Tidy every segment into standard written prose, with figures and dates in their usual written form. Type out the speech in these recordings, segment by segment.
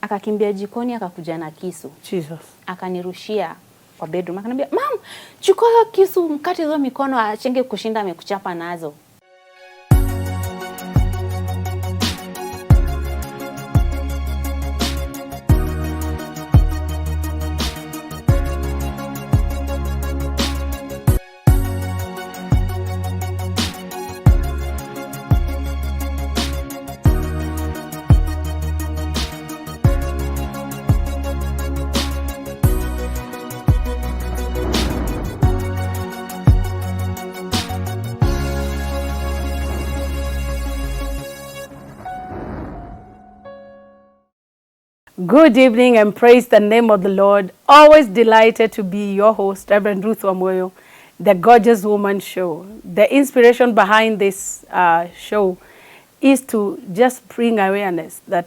akakimbia jikoni akakuja na kisu. Jesus. Akanirushia kwa bedroom. Akaniambia, "Mom, chukua hiyo kisu, mkate hizo mikono achenge kushinda amekuchapa nazo." Good evening and praise the name of the Lord. Always delighted to be your host, Reverend Ruth Wamoyo, the Gorgeous Woman Show. The inspiration behind this show is to just bring awareness that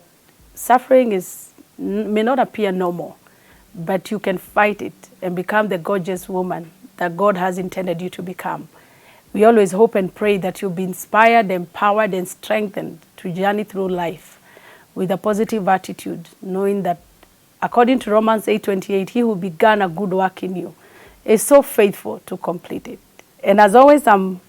suffering may not appear normal, but you can fight it and become the gorgeous woman that God has intended you to become. We always hope and pray that you'll be inspired, empowered, and strengthened to journey through life with a positive attitude, knowing that according to Romans 8:28, he who began a good work in you is so faithful to complete it. And as always, I'm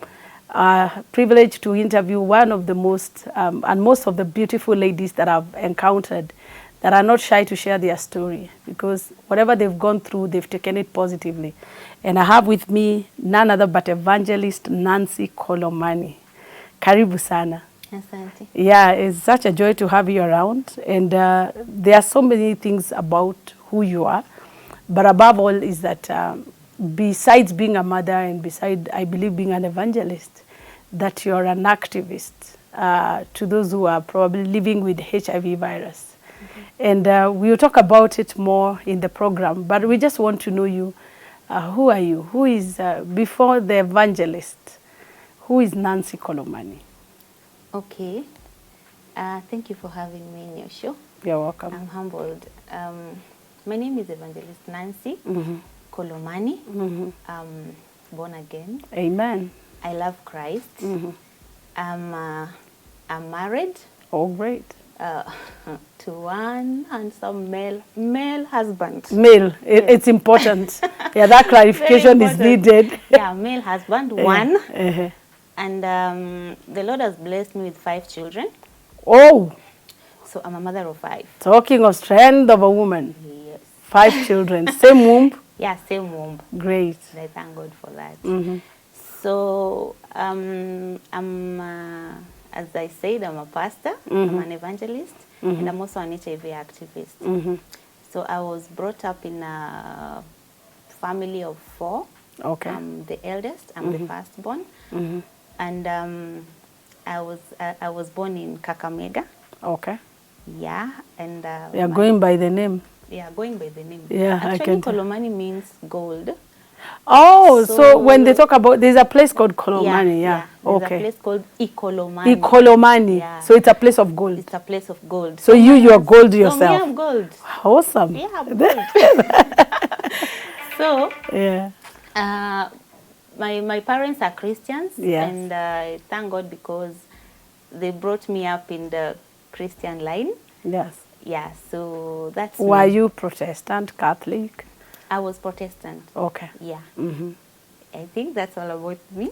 privileged to interview one of the most and most of the beautiful ladies that I've encountered that are not shy to share their story, because whatever they've gone through, they've taken it positively. And I have with me none other but evangelist Nancy Colomany. Karibu sana. Asante. Yeah, it's such a joy to have you around. And there are so many things about who you are. But above all is that besides being a mother and beside, I believe, being an evangelist, that you're an activist to those who are probably living with HIV virus. And we'll talk about it more in the program. But we just want to know you. Who are you? Who is, before the evangelist, who is Nancy Colomany? Okay. Thank you for having me in your show. You're welcome. I'm humbled. My name is Evangelist Nancy Colomany. I'm born again. Amen. I love Christ. I'm married. Oh, great. To one handsome male husband. Male. It's important. Yeah, that clarification is needed. Yeah, male husband, one. Uh-huh. And the Lord has blessed me with 5 children. Oh. So I'm a mother of 5. Talking of strength of a woman. Yes. 5 children. Same womb? Yeah, same womb. Great. I thank God for that. So I'm, as I said, I'm a pastor. I'm an evangelist. And I'm also an HIV activist. So I was brought up in a family of 4. Okay. I'm the eldest. I'm the firstborn. And I was born in Kakamega. Okay. Yeah, and You're going by the name. Yeah, going by the name. Yeah, actually, Colomany means gold. Oh, so when they talk about, there's a place called Colomany. Yeah. There's Okay. a place called Ikolomani. Ikolomani. Yeah. So it's a place of gold. It's a place of gold. So you're gold yourself. So me, I'm gold. Awesome. Yeah, I'm gold. So yeah. My parents are Christians. Yes. And I thank God because they brought me up in the Christian line. Yes. Yeah, so that's Were me. you Protestant, Catholic? I was Protestant. Okay. Yeah. I think that's all about me.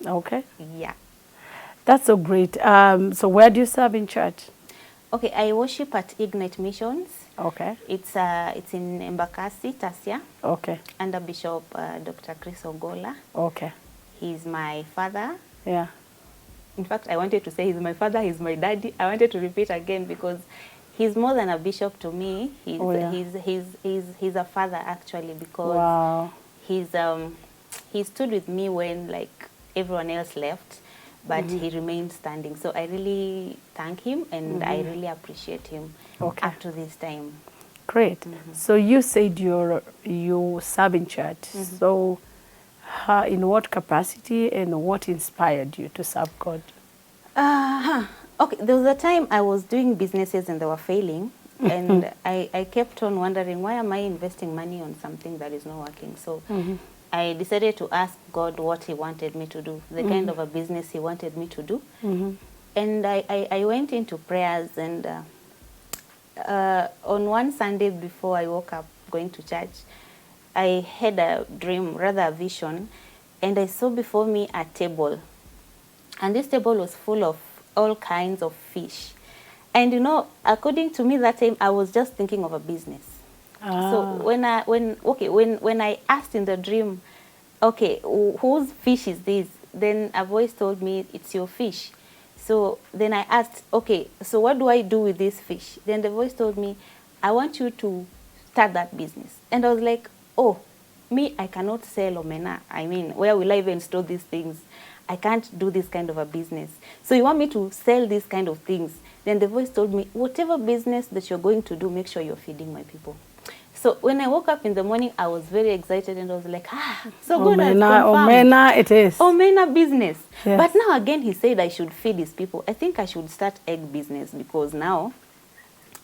Okay. Yeah. That's so great. So where do you serve in church? Okay, I worship at Ignite Missions. Okay. It's in Embakasi, Tasia. Okay. Under Bishop Dr. Chris Ogola. Okay. He's my father. Yeah. In fact, I wanted to say he's my father, he's my daddy. I wanted to repeat again because he's more than a bishop to me. He's he's a father actually, because wow. He stood with me when like everyone else left, but he remained standing. So I really thank him and I really appreciate him up to this time. Great. So you said you serve in church. So in what capacity and what inspired you to serve God? Okay, there was a time I was doing businesses and they were failing. And I kept on wondering, why am I investing money on something that is not working? So I decided to ask God what he wanted me to do, the kind of a business he wanted me to do. And I went into prayers and on one Sunday before I woke up going to church, I had a dream, rather a vision, and I saw before me a table. And this table was full of all kinds of fish. And you know, according to me that time, I was just thinking of a business. So when I asked in the dream, okay, whose fish is this? Then a voice told me, it's your fish. So then I asked, okay, so what do I do with this fish? Then the voice told me, I want you to start that business. And I was like, oh, me, I cannot sell omena. I mean, where will I even store these things? I can't do this kind of a business. So you want me to sell these kind of things? Then the voice told me, whatever business that you're going to do, make sure you're feeding my people. So when I woke up in the morning, I was very excited and I was like, so God has confirmed. Omena it is. Omena business. Yes. But now again, he said I should feed his people. I think I should start egg business because now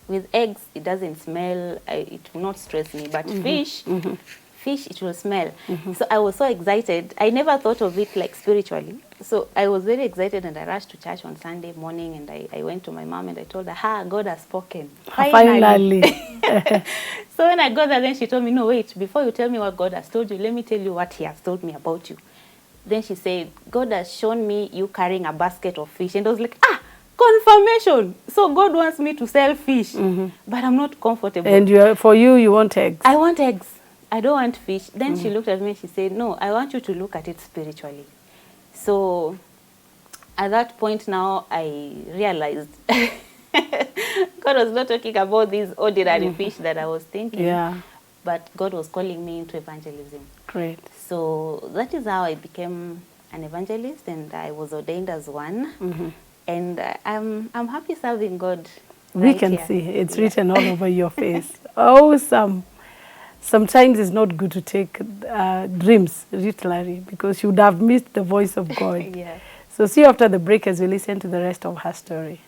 with eggs, it doesn't smell, it will not stress me. But fish, it will smell. So I was so excited. I never thought of it like spiritually. So I was very excited and I rushed to church on Sunday morning and I went to my mom and I told her, God has spoken. Finally. So when I got there, then she told me, no, wait, before you tell me what God has told you, let me tell you what he has told me about you. Then she said, God has shown me you carrying a basket of fish. And I was like, confirmation. So God wants me to sell fish, but I'm not comfortable. And for you, you want eggs? I want eggs. I don't want fish. Then she looked at me and she said, no, I want you to look at it spiritually. So at that point now, I realized God was not talking about these ordinary fish that I was thinking. Yeah. But God was calling me into evangelism. Great. So that is how I became an evangelist and I was ordained as one. And I'm happy serving God. We can see it's written all over your face. Sometimes it's not good to take dreams literally because you would have missed the voice of God. Yeah. So see you after the break as we listen to the rest of her story.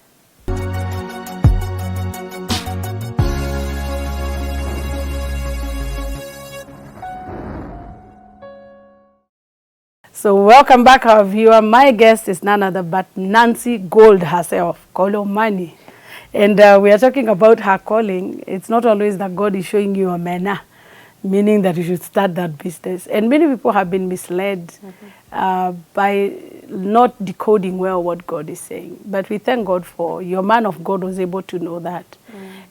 So welcome back, our viewer. My guest is none other but Nancy Gold herself, Colomany. And we are talking about her calling. It's not always that God is showing you a manna, meaning that you should start that business. And many people have been misled by not decoding well what God is saying. But we thank God for your man of God was able to know that.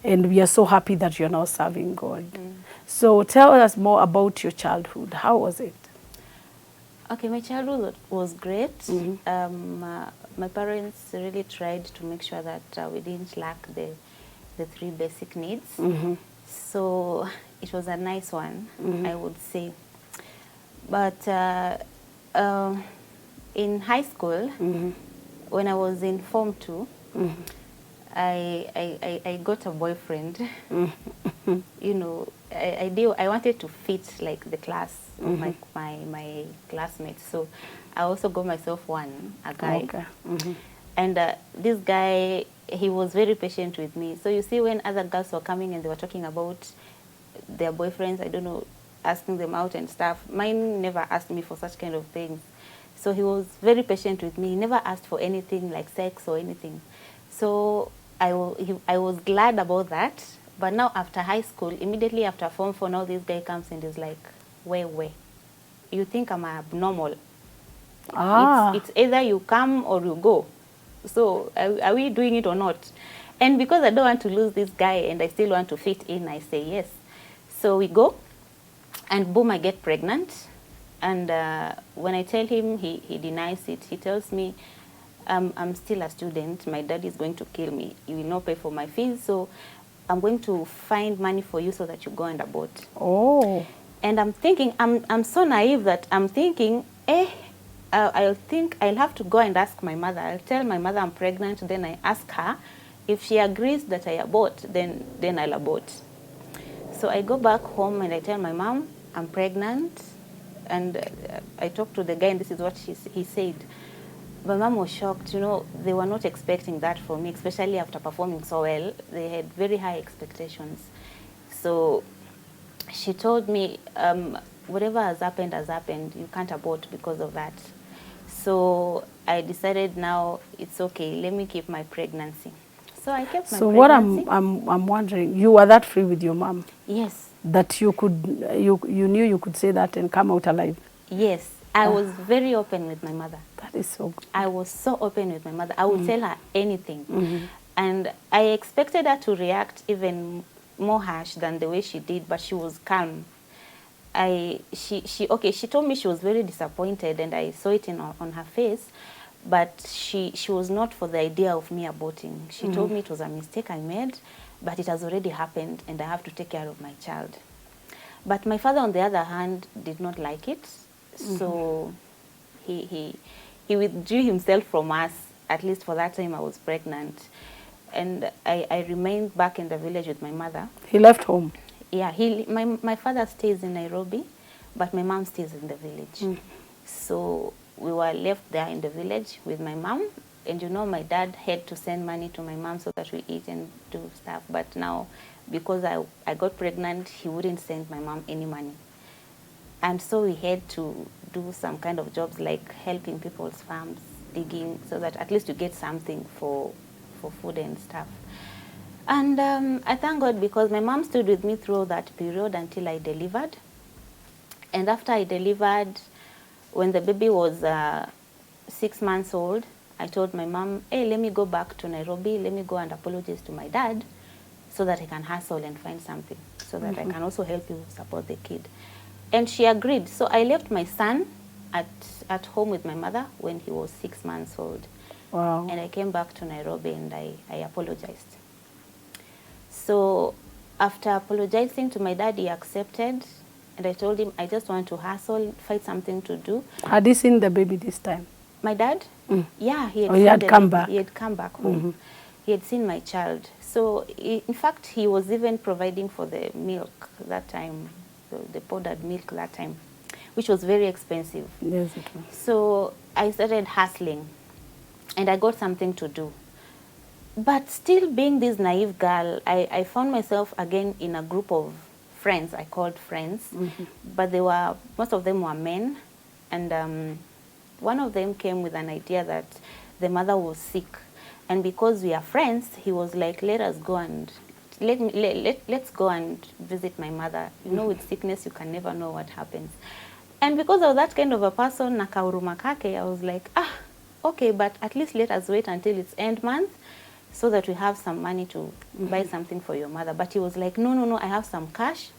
And we are so happy that you're now serving God. So tell us more about your childhood. How was it? Okay, my childhood was great. My parents really tried to make sure that we didn't lack the three basic needs. So it was a nice one, I would say. But in high school, when I was in Form 2, I got a boyfriend. You know, I wanted to fit like the class of my classmates. So I also got myself a guy. Okay. And this guy, he was very patient with me. So you see, when other girls were coming and they were talking about their boyfriends, I don't know, asking them out and stuff, mine never asked me for such kind of things. So he was very patient with me. He never asked for anything like sex or anything. So I was glad about that. But now after high school, immediately after Form 4, now this guy comes and is like, where? You think I'm abnormal? It's either you come or you go. So are we doing it or not? And because I don't want to lose this guy and I still want to fit in, I say yes. So we go, and boom, I get pregnant. And when I tell him, he denies it. He tells me, I'm still a student. My dad is going to kill me. He will not pay for my fees, so I'm going to find money for you so that you go and abort. Oh. And I'm thinking, I'm so naive that I'm thinking, I'll think I'll have to go and ask my mother. I'll tell my mother I'm pregnant, then I ask her. If she agrees that I abort, then I'll abort. So I go back home and I tell my mom I'm pregnant. And I talked to the guy and this is what he said. My mom was shocked. You know, they were not expecting that from me, especially after performing so well. They had very high expectations. So she told me, whatever has happened, you can't abort because of that. So I decided now it's okay, let me keep my pregnancy. So I kept my So what pregnancy. I'm wondering, you were that free with your mom Yes. that you knew you could say that and come out alive. Yes. I was very open with my mother. That is so good. I was so open with my mother. I would tell her anything. And I expected her to react even more harsh than the way she did, but she was calm. She told me she was very disappointed, and I saw it on her face, but she was not for the idea of me aborting. She told me it was a mistake I made, but it has already happened, and I have to take care of my child. But my father, on the other hand, did not like it, so he withdrew himself from us, at least for that time I was pregnant. And I remained back in the village with my mother. He left home? Yeah, my father stays in Nairobi, but my mom stays in the village. So we were left there in the village with my mom. And you know, my dad had to send money to my mom so that we eat and do stuff. But now, because I got pregnant, he wouldn't send my mom any money. And so we had to do some kind of jobs like helping people's farms, digging, so that at least you get something for food and stuff. And I thank God because my mom stood with me through that period until I delivered. And after I delivered, when the baby was 6 months old, I told my mom, hey, let me go back to Nairobi, let me go and apologize to my dad so that I can hustle and find something, so that I can also help you support the kid. And she agreed. So I left my son at home with my mother when he was 6 months old. Wow. And I came back to Nairobi and I apologized. So after apologizing to my dad, he accepted. And I told him, I just want to hustle, find something to do. Had he seen the baby this time? My dad? Yeah, he had come back. He had come back home. He had seen my child. So in fact, he was even providing for the milk that time, the powdered milk that time, which was very expensive. Yes, it was. So I started hustling, and I got something to do. But still being this naive girl, I found myself again in a group of friends, I called friends, but most of them were men, and one of them came with an idea that the mother was sick, and because we are friends, he was like, let's go and visit my mother. You know, with sickness, you can never know what happens. And because of that kind of a person, nakauruma kake, I was like, okay, but at least let us wait until it's end month so that we have some money to buy something for your mother. But he was like, no, I have some cash.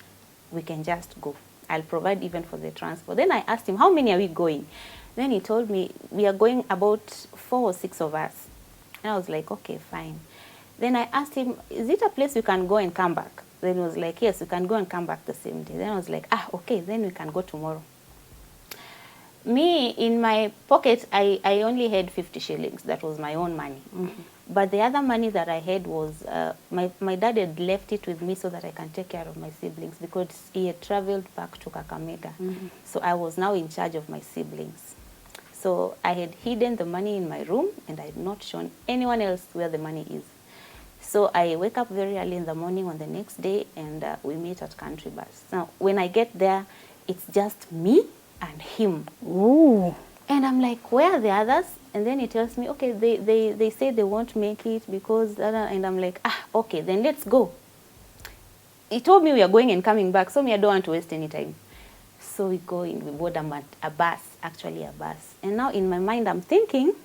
We can just go. I'll provide even for the transport. Then I asked him, how many are we going? Then he told me, we are going about 4 or 6 of us. And I was like, okay, fine. Then I asked him, is it a place you can go and come back? Then he was like, yes, you can go and come back the same day. Then I was like, okay, then we can go tomorrow. Me, in my pocket, I only had 50 shillings. That was my own money. But the other money that I had was, my dad had left it with me so that I can take care of my siblings because he had traveled back to Kakamega. So I was now in charge of my siblings. So I had hidden the money in my room and I had not shown anyone else where the money is. So I wake up very early in the morning on the next day and we meet at Country Bus. Now, when I get there, it's just me and him. Ooh. And I'm like, where are the others? And then he tells me, okay, they say they won't make it because, and I'm like, okay, then let's go. He told me we are going and coming back, so I don't want to waste any time. So we go in, we board a bus, actually a bus. And now in my mind, I'm thinking,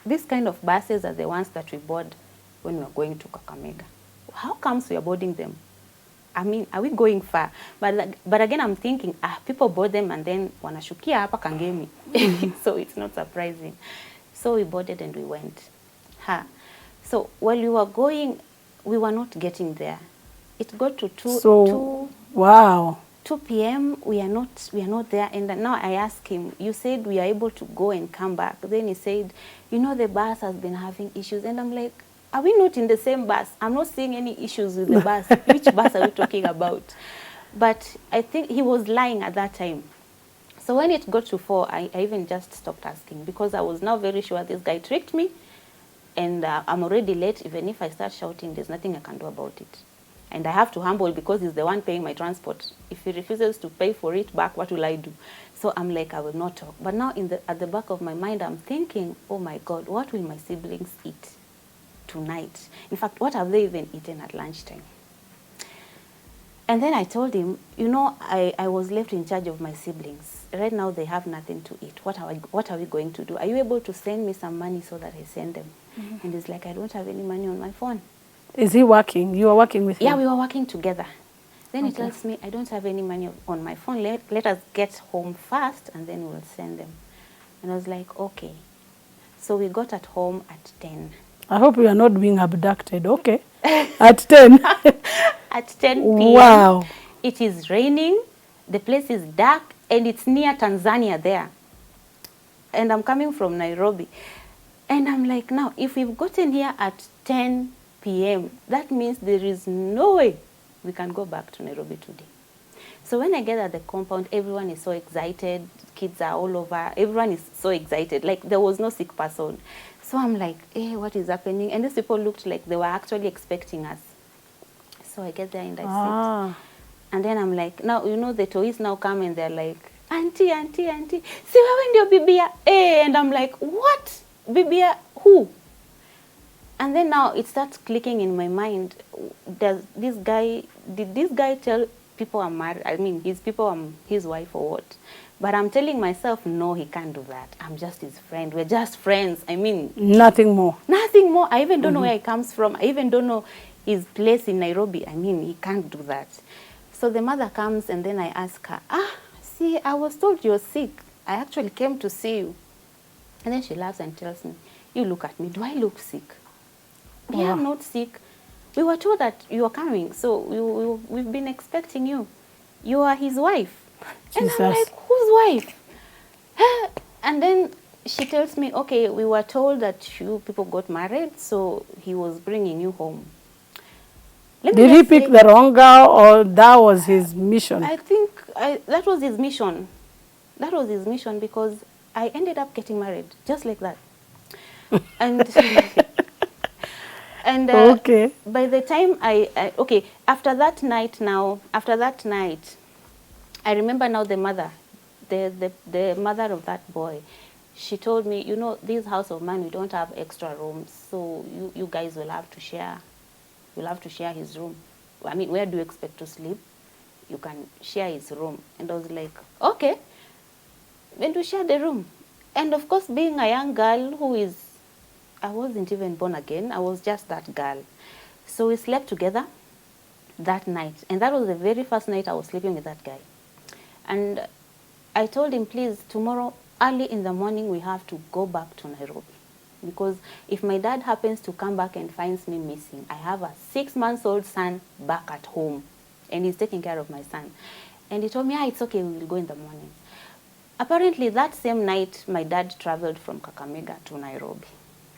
these kind of buses are the ones that we board when we're going to Kakamega. How comes we are boarding them? I mean, are we going far? But again, I'm thinking, people board them and then wanashukia hapa Kangemi. So it's not surprising. So we boarded and we went. So while we were going, we were not getting there. It got to 2 p.m. We are not there. And now I asked him, you said we are able to go and come back. Then he said, the bus has been having issues. And I'm like, are we not in the same bus? I'm not seeing any issues with the bus. Which bus are we talking about? But I think he was lying at that time. So when it got to 4, I even just stopped asking because I was now very sure this guy tricked me and I'm already late. Even if I start shouting, there's nothing I can do about it. And I have to humble because he's the one paying my transport. If he refuses to pay for it back, what will I do? So I'm like, I will not talk. But now at the back of my mind, I'm thinking, oh my God, what will my siblings eat tonight? In fact, what have they even eaten at lunchtime? And then I told him, you know, I was left in charge of my siblings. Right now they have nothing to eat. What are we going to do? Are you able to send me some money so that I send them? And he's like, I don't have any money on my phone. Is he working? You are working with him? Yeah, we were working together. Then he tells me, I don't have any money on my phone. Let us get home first and then we'll send them. And I was like, okay. So we got at home at 10. I hope you are not being abducted. Okay. At 10. At 10 p.m. Wow. It is raining. The place is dark and it's near Tanzania there. And I'm coming from Nairobi. And I'm like, now, if we've gotten here at 10 p.m., that means there is no way we can go back to Nairobi today. So when I get at the compound, everyone is so excited. Kids are all over. Everyone is so excited. Like, there was no sick person. So I'm like, hey, what is happening? And these people looked like they were actually expecting us. So I get there and I sit. And then I'm like, now, you know, the toys now come and they're like, auntie, auntie, auntie, see where your bibia? Hey, and I'm like, what? Bibia who? And then now it starts clicking in my mind. Did this guy tell people I'm married? I mean, his wife or what? But I'm telling myself, no, he can't do that. I'm just his friend. We're just friends. I mean, nothing more. Nothing more. I even don't know where he comes from. I even don't know his place in Nairobi. I mean, he can't do that. So the mother comes and then I ask her, see, I was told you're sick. I actually came to see you. And then she laughs and tells me, you look at me. Do I look sick? Yeah, I'm not sick. We were told that you are coming, so we've been expecting you. You are his wife. Jesus. And I'm like, whose wife? And then she tells me, okay, we were told that you people got married, so he was bringing you home. Did he pick the wrong girl, or that was his mission? I think that was his mission. That was his mission, because I ended up getting married, just like that. And and okay. By the time after that night, I remember now the mother of that boy, she told me, you know, this house of mine, we don't have extra rooms, so you guys will have to share. You'll have to share his room. I mean, where do you expect to sleep? You can share his room. And I was like, okay, then to share the room. And of course, being a young girl I wasn't even born again. I was just that girl. So we slept together that night. And that was the very first night I was sleeping with that guy. And I told him, please, tomorrow, early in the morning, we have to go back to Nairobi. Because if my dad happens to come back and finds me missing, I have a 6-month-old son back at home. And he's taking care of my son. And he told me, it's okay, we will go in the morning. Apparently, that same night, my dad traveled from Kakamega to Nairobi.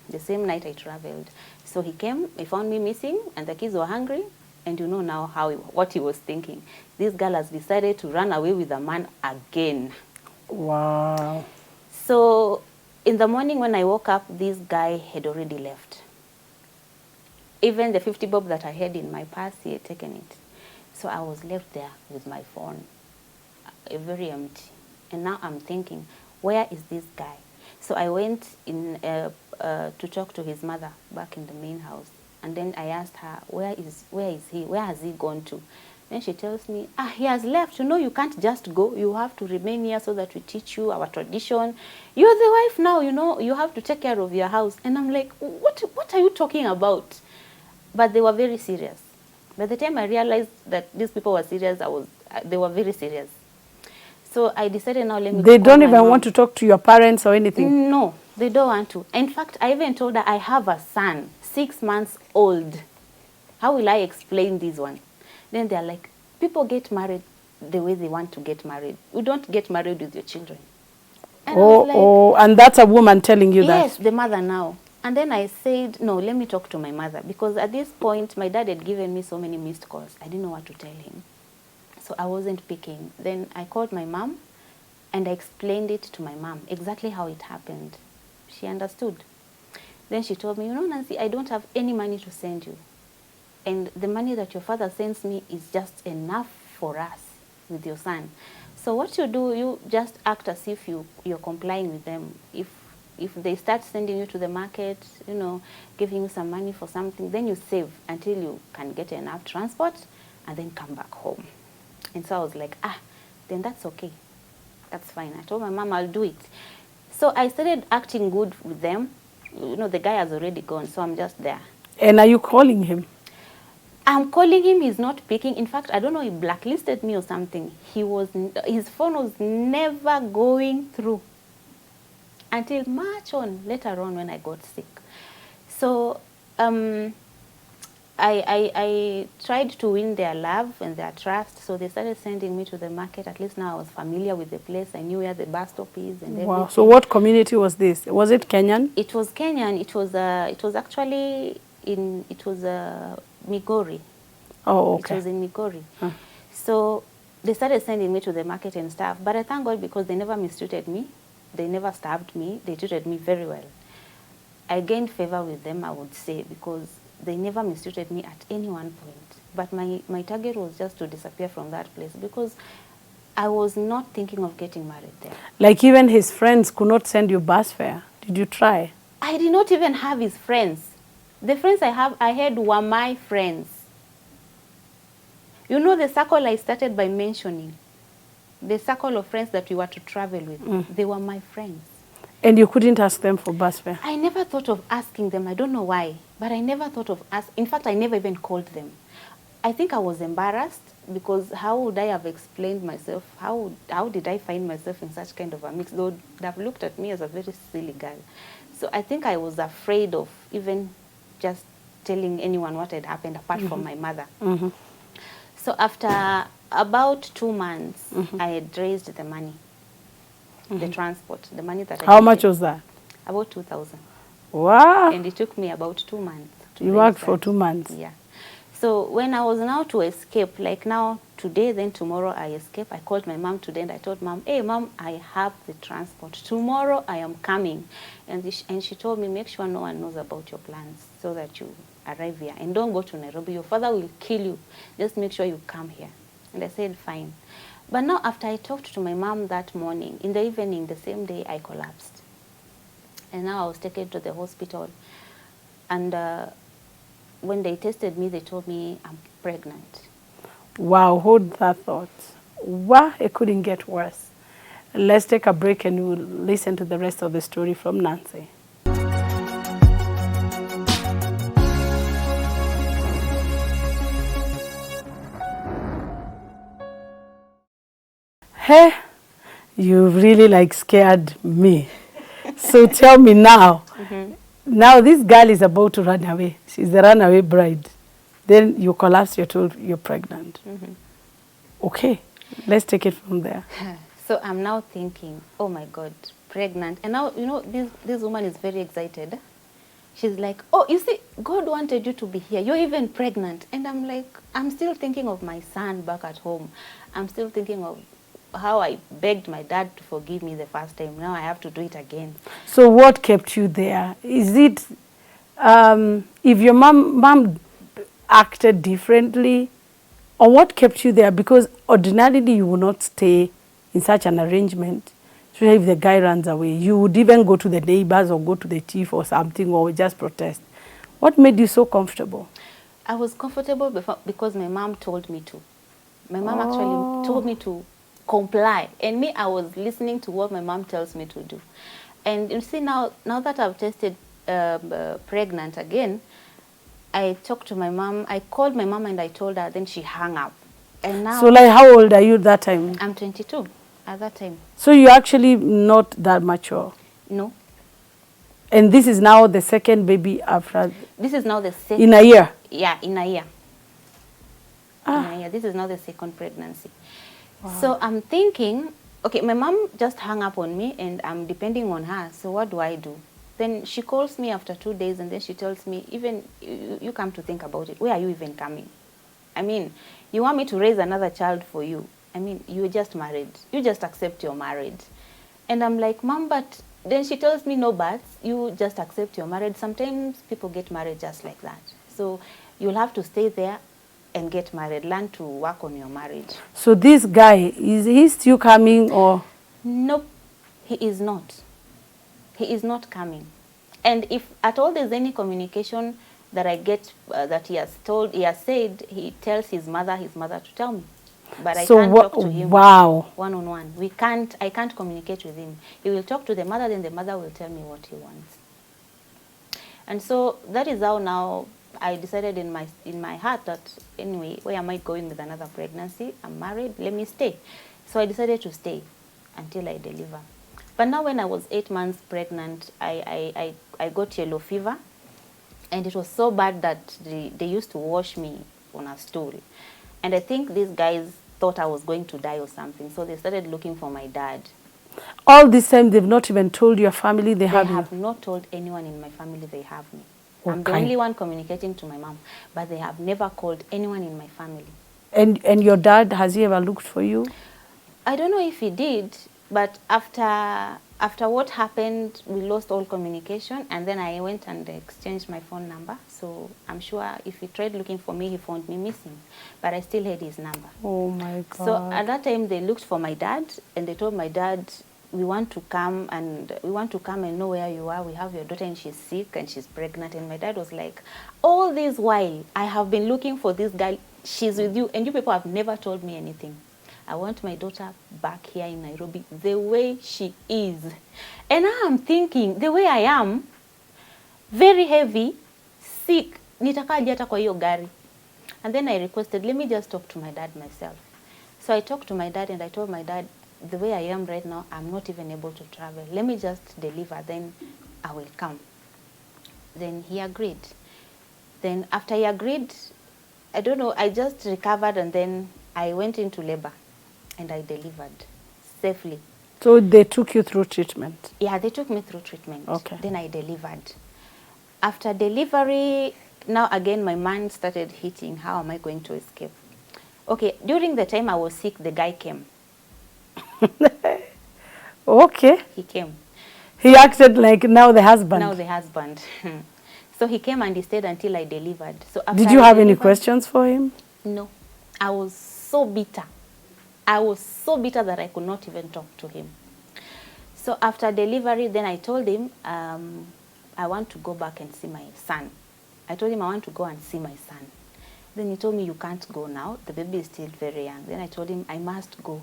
The same night I traveled. So he came, he found me missing, and the kids were hungry. And you know now what he was thinking. This girl has decided to run away with a man again. Wow. So in the morning when I woke up, this guy had already left. Even the 50 bob that I had in my purse, he had taken it. So I was left there with my phone, very empty. And now I'm thinking, where is this guy? So I went in to talk to his mother back in the main house. And then I asked her, where is he? Where has he gone to? Then she tells me, he has left. You know, you can't just go. You have to remain here so that we teach you our tradition. You're the wife now, you know. You have to take care of your house. And I'm like, what are you talking about? But they were very serious. By the time I realized that these people were serious, they were very serious. So I decided now, let me They don't even want to talk to your parents or anything? No, they don't want to. In fact, I even told her I have a son, 6 months old. How will I explain this one? Then they're like, people get married the way they want to get married. You don't get married with your children. And and that's a woman telling you that? Yes, the mother now. And then I said, no, let me talk to my mother. Because at this point, my dad had given me so many missed calls. I didn't know what to tell him. So I wasn't picking. Then I called my mom and I explained it to my mom, exactly how it happened. She understood. Then she told me, you know, Nancy, I don't have any money to send you. And the money that your father sends me is just enough for us with your son. So what you do, you just act as if you're complying with them. If If they start sending you to the market, you know, giving you some money for something, then you save until you can get enough transport and then come back home. And so I was like, then that's okay. That's fine. I told my mom I'll do it. So I started acting good with them. You know, the guy has already gone, so I'm just there. And are you calling him? I'm calling him, he's not picking. In fact, I don't know, he blacklisted me or something. His phone was never going through until March later on when I got sick. So I tried to win their love and their trust, so they started sending me to the market. At least now I was familiar with the place. I knew where the bus stop is and everything. Wow. So what community was this? Was it Kenyan? It was Kenyan. It was actually Migori. Oh, okay. It was in Migori. So they started sending me to the market and stuff. But I thank God because they never mistreated me. They never stabbed me. They treated me very well. I gained favor with them, I would say, because they never mistreated me at any one point. But my target was just to disappear from that place because I was not thinking of getting married there. Like even his friends could not send you bus fare. Did you try? I did not even have his friends. The friends I had were my friends. You know the circle I started by mentioning, the circle of friends that we were to travel with, they were my friends. And you couldn't ask them for bus fare? I never thought of asking them. I don't know why, but I never thought of asking. In fact, I never even called them. I think I was embarrassed because how would I have explained myself? How did I find myself in such kind of a mix? They would have looked at me as a very silly girl. So I think I was afraid of even just telling anyone what had happened apart from my mother. So after about 2 months, I had raised the money, the transport, the money that I How much was that? About 2,000. Wow. And it took me about 2 months. You worked for 2 months? Yeah. So when I was now to escape, like now, today, then tomorrow I escape, I called my mom today and I told mom, hey mom, I have the transport. Tomorrow I am coming. And she told me, make sure no one knows about your plans so that you arrive here. And don't go to Nairobi. Your father will kill you. Just make sure you come here. And I said, fine. But now after I talked to my mom that morning, in the evening, the same day, I collapsed. And now I was taken to the hospital. And when they tested me, they told me I'm pregnant. Wow, hold that thought. Wow, it couldn't get worse. Let's take a break and we'll listen to the rest of the story from Nancy. Hey, you really like scared me. So tell me now. Now this girl is about to run away. She's the runaway bride. Then you collapse, you're told you're pregnant. Okay, let's take it from there. So I'm now thinking, oh my God, pregnant. And now, you know, this woman is very excited. She's like, oh, you see, God wanted you to be here. You're even pregnant. And I'm like, I'm still thinking of my son back at home. I'm still thinking of how I begged my dad to forgive me the first time. Now I have to do it again. So what kept you there? Is it, if your mom acted differently, or what kept you there? Because ordinarily you would not stay in such an arrangement. So if the guy runs away, you would even go to the neighbors or go to the chief or something or just protest. What made you so comfortable? I was comfortable because my mom told me to. My mom actually told me to comply. And me, I was listening to what my mom tells me to do. And you see, now that I've tested pregnant again, I talked to my mom. I called my mom and I told her, then she hung up. And now, so like how old are you that time? I'm 22 at that time. So you're actually not that mature? No. And this is now the second baby after? This is now the second. In a year? Yeah, in a year. Ah. In a year. This is now the second pregnancy. Wow. So I'm thinking, okay, my mom just hung up on me and I'm depending on her. So what do I do? Then she calls me after 2 days and then she tells me, even you come to think about it, where are you even coming? I mean, you want me to raise another child for you? I mean, you're just married. You just accept you're married. And I'm like, Mom, but then she tells me, no, but you just accept you're married. Sometimes people get married just like that. So you'll have to stay there and get married. Learn to work on your marriage. So this guy, is he still coming or? Nope, he is not. He is not coming. And if at all there's any communication that I get that he has said, he tells his mother to tell me. But I can't talk to him one-on-one. I can't communicate with him. He will talk to the mother, then the mother will tell me what he wants. And so that is how now I decided in my heart that anyway, where am I going with another pregnancy? I'm married, let me stay. So I decided to stay until I deliver. But now when I was 8 months pregnant, I got yellow fever. And it was so bad that they used to wash me on a stool. And I think these guys thought I was going to die or something. So they started looking for my dad. All this time, they've not even told your family they have you? They have not told anyone in my family they have me. Okay. I'm the only one communicating to my mom. But they have never called anyone in my family. And your dad, has he ever looked for you? I don't know if he did. But after what happened, we lost all communication, and then I went and exchanged my phone number. So I'm sure if he tried looking for me, he found me missing. But I still had his number. Oh my God. So at that time, they looked for my dad, and they told my dad, we want to come and know where you are. We have your daughter, and she's sick, and she's pregnant. And my dad was like, all this while, I have been looking for this girl. She's with you, and you people have never told me anything. I want my daughter back here in Nairobi the way she is. And now I'm thinking, the way I am, very heavy, sick, nitakaje hata kwa hiyo gari. And then I requested, let me just talk to my dad myself. So I talked to my dad and I told my dad, the way I am right now, I'm not even able to travel. Let me just deliver, then I will come. Then he agreed. Then after he agreed, I don't know, I just recovered and then I went into labor. And I delivered safely. So they took you through treatment? Yeah, they took me through treatment. Okay. Then I delivered. After delivery, now again my mind started hitting, how am I going to escape? Okay, during the time I was sick, the guy came. Okay. He came. He acted like now the husband? Now the husband. So he came and he stayed until I delivered. So after Did you have any questions for him? No. I was so bitter. I was so bitter that I could not even talk to him. So after delivery, then I told him, I want to go back and see my son. I told him I want to go and see my son. Then he told me, you can't go now. The baby is still very young. Then I told him, I must go.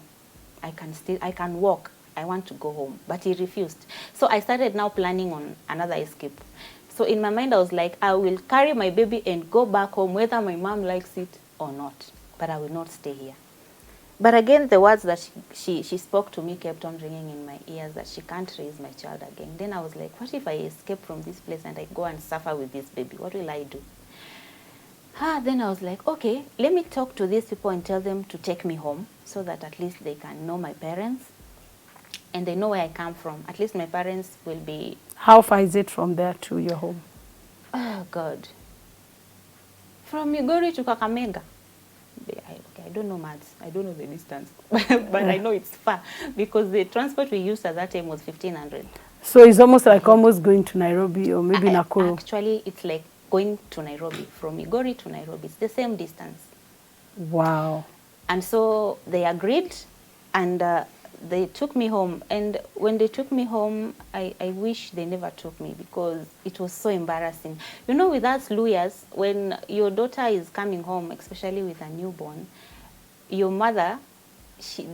I can walk. I want to go home. But he refused. So I started now planning on another escape. So in my mind, I was like, I will carry my baby and go back home, whether my mom likes it or not. But I will not stay here. But again, the words that she spoke to me kept on ringing in my ears that she can't raise my child again. Then I was like, what if I escape from this place and I go and suffer with this baby? What will I do? Then I was like, okay, let me talk to these people and tell them to take me home so that at least they can know my parents and they know where I come from. At least my parents will be... How far is it from there to your home? Oh, God. From Migori to Kakamega. I don't know maths. I don't know the distance. But I know it's far because the transport we used at that time was 1,500. So it's almost like almost going to Nairobi or maybe Nakuru. Actually, it's like going to Nairobi. From Migori to Nairobi. It's the same distance. Wow. And so they agreed and they took me home. And when they took me home, I wish they never took me because it was so embarrassing. You know, with us lawyers, when your daughter is coming home, especially with a newborn, your mother,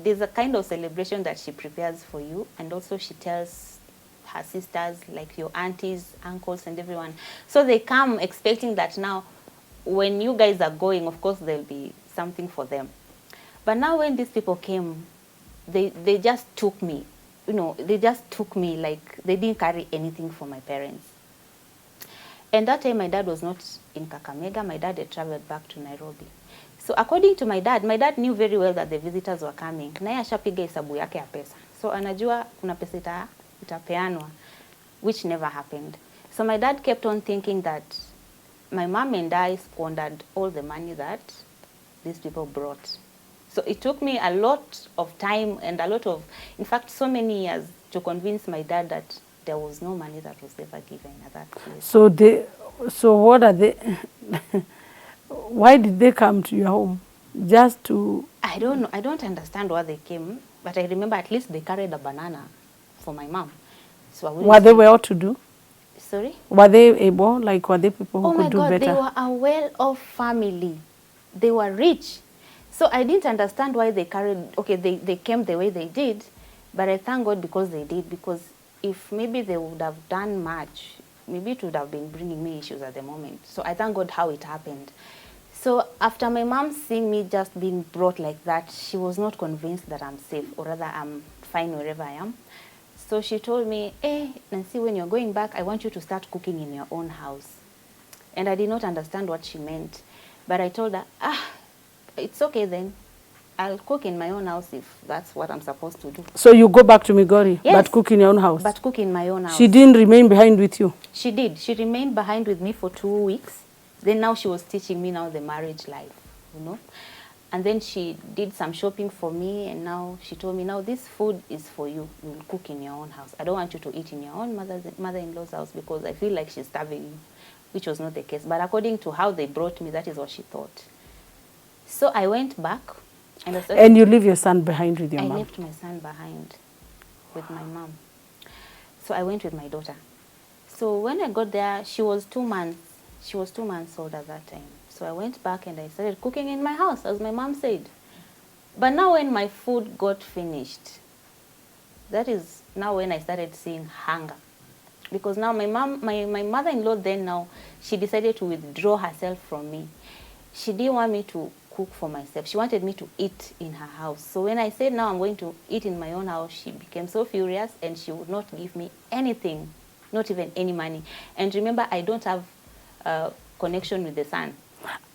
there's a kind of celebration that she prepares for you. And also she tells her sisters, like your aunties, uncles, and everyone. So they come expecting that now, when you guys are going, of course, there'll be something for them. But now when these people came, they just took me. You know, they just took me like they didn't carry anything for my parents. And that time my dad was not in Kakamega. My dad had traveled back to Nairobi. So according to my dad knew very well that the visitors were coming. Naye ashapiga hesabu yake ya pesa. So anajua kuna pesa itapeanwa, which never happened. So my dad kept on thinking that my mom and I squandered all the money that these people brought. So it took me a lot of time and a lot of, in fact, so many years to convince my dad that there was no money that was ever given at that place. So what are they, why did they come to your home? Just to... I don't know. I don't understand why they came, but I remember at least they carried a banana for my mom. So I wouldn't Were they say- well to do? Sorry? Were they able? Like, were they people who Oh my could do God, better? they were a well-off family. They were rich. So I didn't understand why they they came the way they did, but I thank God because they did, because if maybe they would have done much, maybe it would have been bringing me issues at the moment. So I thank God how it happened. So after my mom seeing me just being brought like that, she was not convinced that I'm safe, or rather I'm fine wherever I am. So she told me, hey, Nancy, when you're going back, I want you to start cooking in your own house. And I did not understand what she meant. But I told her, it's okay then. I'll cook in my own house if that's what I'm supposed to do. So you go back to Migori, Yes, but cook in your own house? But cook in my own house. She didn't remain behind with you? She did. She remained behind with me for 2 weeks. Then now she was teaching me now the marriage life, you know. And then she did some shopping for me, and now she told me, now this food is for you. You will cook in your own house. I don't want you to eat in your own mother-in-law's house because I feel like she's starving you, which was not the case. But according to how they brought me, that is what she thought. So I went back. And you leave your son behind with your mom? I left my son behind with my mom. So I went with my daughter. So when I got there, she was 2 months. She was 2 months old at that time. So I went back and I started cooking in my house, as my mom said. But now when my food got finished, that is now when I started seeing hunger. Because now my mother-in-law then now, she decided to withdraw herself from me. She didn't want me to cook for myself. She wanted me to eat in her house. So when I said now I'm going to eat in my own house, she became so furious and she would not give me anything, not even any money. And remember, I don't have a connection with the son.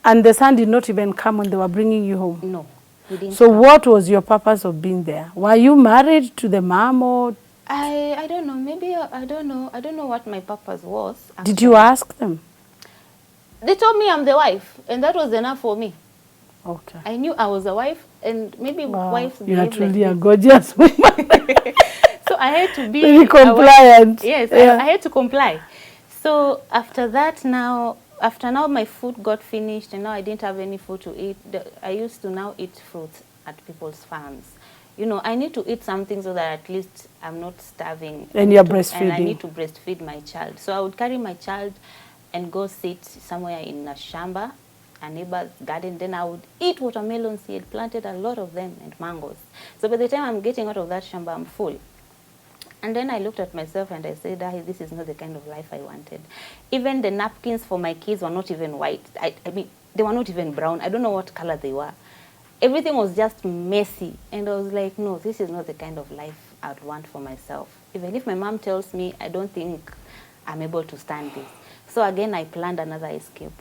And the son did not even come when they were bringing you home? No, he didn't. So what was your purpose of being there? Were you married to the mom or? I don't know. Maybe I don't know. I don't know what my purpose was. Actually. Did you ask them? They told me I'm the wife, and that was enough for me. Okay. I knew I was a wife, and maybe wives You are behave truly like a this. gorgeous woman. So I had to be very compliant. Yes, Yeah. I had to comply. So after that, after my food got finished, and now I didn't have any food to eat, I used to now eat fruits at people's farms. You know, I need to eat something so that at least I'm not starving. And you're breastfeeding. And I need to breastfeed my child. So I would carry my child and go sit somewhere in a shamba, a neighbor's garden. Then I would eat watermelons. He had planted a lot of them, and mangoes. So by the time I'm getting out of that shamba, I'm full. And then I looked at myself and I said, this is not the kind of life I wanted. Even the napkins for my kids were not even white. I mean, they were not even brown. I don't know what color they were. Everything was just messy. And I was like, no, this is not the kind of life I'd want for myself. Even if my mom tells me, I don't think I'm able to stand this. So again, I planned another escape.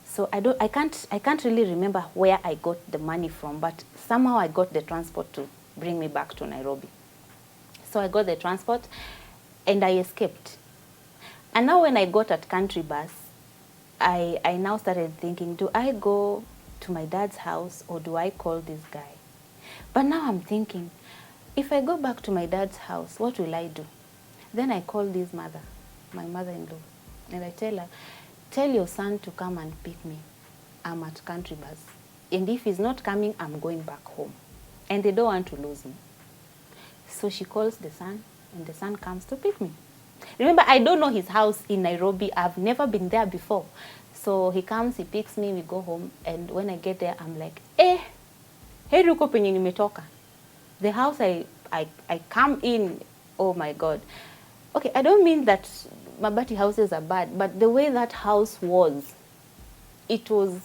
So I can't really remember where I got the money from, but somehow I got the transport to bring me back to Nairobi. So I got the transport and I escaped. And now when I got at country bus, I now started thinking, do I go to my dad's house or do I call this guy? But now I'm thinking, if I go back to my dad's house, what will I do? Then I call this mother, my mother-in-law, and I tell her, tell your son to come and pick me. I'm at country bus. And if he's not coming, I'm going back home. And they don't want to lose me. So she calls the son, and the son comes to pick me. Remember, I don't know his house in Nairobi. I've never been there before. So he comes, he picks me, we go home. And when I get there, I'm like, heri uko penye nimetoka. The house I come in, oh my God. Okay, I don't mean that mabati houses are bad, but the way that house was, it was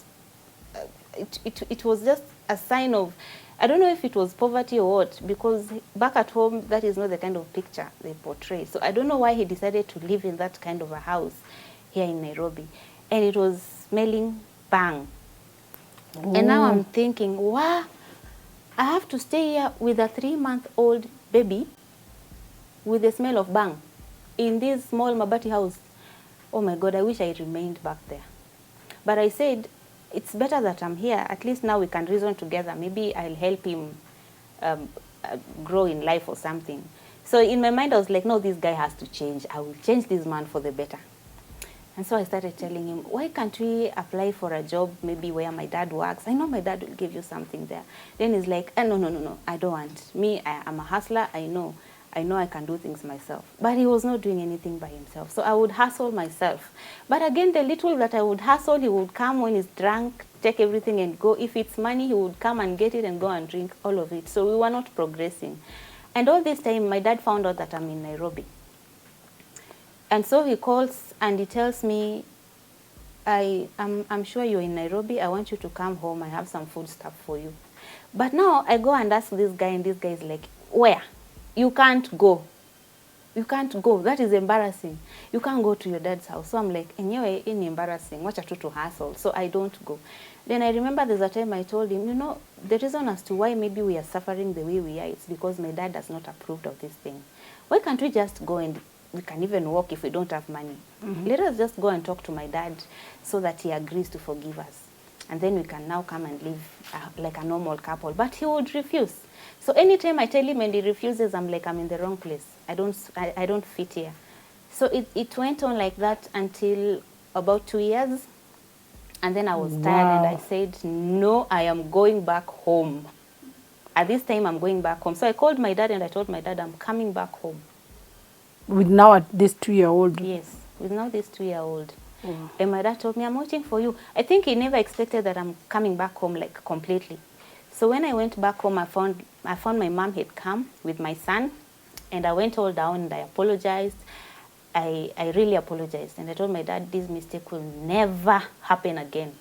just a sign of, I don't know if it was poverty or what, because back at home, that is not the kind of picture they portray. So I don't know why he decided to live in that kind of a house here in Nairobi. And it was smelling bang. Ooh. And now I'm thinking, wow, I have to stay here with a 3-month-old baby with the smell of bang in this small mabati house. Oh my God, I wish I remained back there. But I said, it's better that I'm here. At least now we can reason together. Maybe I'll help him grow in life or something. So in my mind, I was like, no, this guy has to change. I will change this man for the better. And so I started telling him, why can't we apply for a job maybe where my dad works? I know my dad will give you something there. Then he's like, no, I don't want. Me, I'm a hustler. I know. I know I can do things myself. But he was not doing anything by himself. So I would hustle myself. But again, the little that I would hustle, he would come when he's drunk, take everything and go. If it's money, he would come and get it and go and drink all of it. So we were not progressing. And all this time, my dad found out that I'm in Nairobi. And so he calls and he tells me, I'm sure you're in Nairobi. I want you to come home. I have some food stuff for you. But now I go and ask this guy, and this guy is like, where? You can't go. You can't go. That is embarrassing. You can't go to your dad's house. So I'm like, anyway, it's embarrassing. Watch out to hassle. So I don't go. Then I remember there's a time I told him, you know, the reason as to why maybe we are suffering the way we are, it's because my dad has not approved of this thing. Why can't we just go and we can even walk if we don't have money? Let us just go and talk to my dad so that he agrees to forgive us. And then we can now come and live like a normal couple. But he would refuse. So anytime I tell him and he refuses, I'm like, I'm in the wrong place. I don't fit here. So it went on like that until about 2 years. And then I was tired and I said, no, I am going back home. At this time, I'm going back home. So I called my dad and I told my dad, I'm coming back home. With now this 2-year-old? Yes, with now this 2-year-old. And my dad told me, I'm waiting for you. I think he never expected that I'm coming back home like completely. So when I went back home, I found my mom had come with my son, and I went all down and I apologized. I really apologized. And I told my dad, this mistake will never happen again.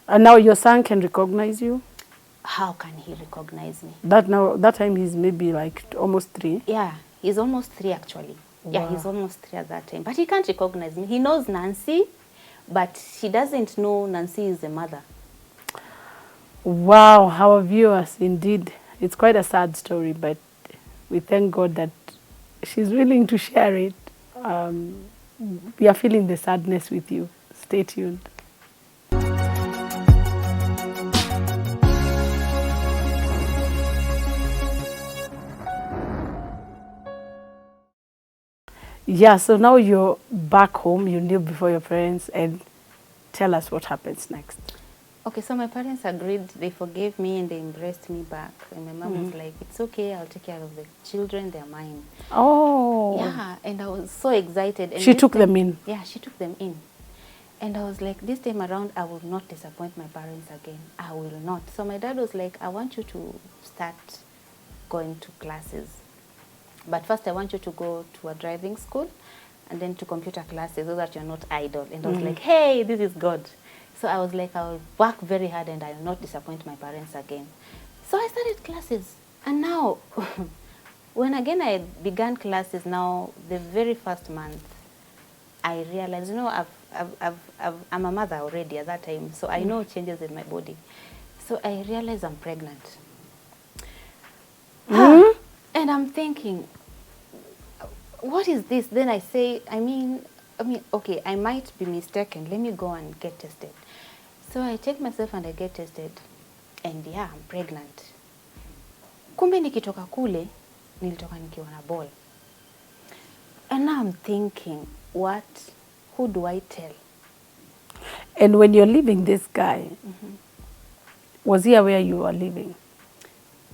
And now your son can recognize you? How can he recognize me? That time he's maybe like almost 3? Yeah, he's almost 3 actually. Wow. Yeah, he's almost 3 at that time. But he can't recognize me. He knows Nancy, but he doesn't know Nancy is the mother. Wow, our viewers, indeed. It's quite a sad story, but we thank God that she's willing to share it. We are feeling the sadness with you. Stay tuned. Yeah, so now you're back home, you live before your parents, and tell us what happens next. Okay, so my parents agreed, they forgave me and they embraced me back. And my mom was like, it's okay, I'll take care of the children, they're mine. Oh. Yeah, and I was so excited. And she took them in? Yeah, she took them in. And I was like, this time around, I will not disappoint my parents again. I will not. So my dad was like, I want you to start going to classes. But first I want you to go to a driving school and then to computer classes so that you're not idle. And I was like, hey, this is God. So I was like, I'll work very hard and I'll not disappoint my parents again. So I started classes. And now, when again I began classes now, the very first month, I realized, you know, I'm a mother already at that time. So I know changes in my body. So I realized I'm pregnant. And I'm thinking, what is this? Then I say, I mean, okay, I might be mistaken. Let me go and get tested. So I take myself and I get tested. And yeah, I'm pregnant. Kumbe nikitoka kule, nilitoka nikiwa na ball. And now I'm thinking, who do I tell? And when you're leaving this guy, was he aware you were leaving?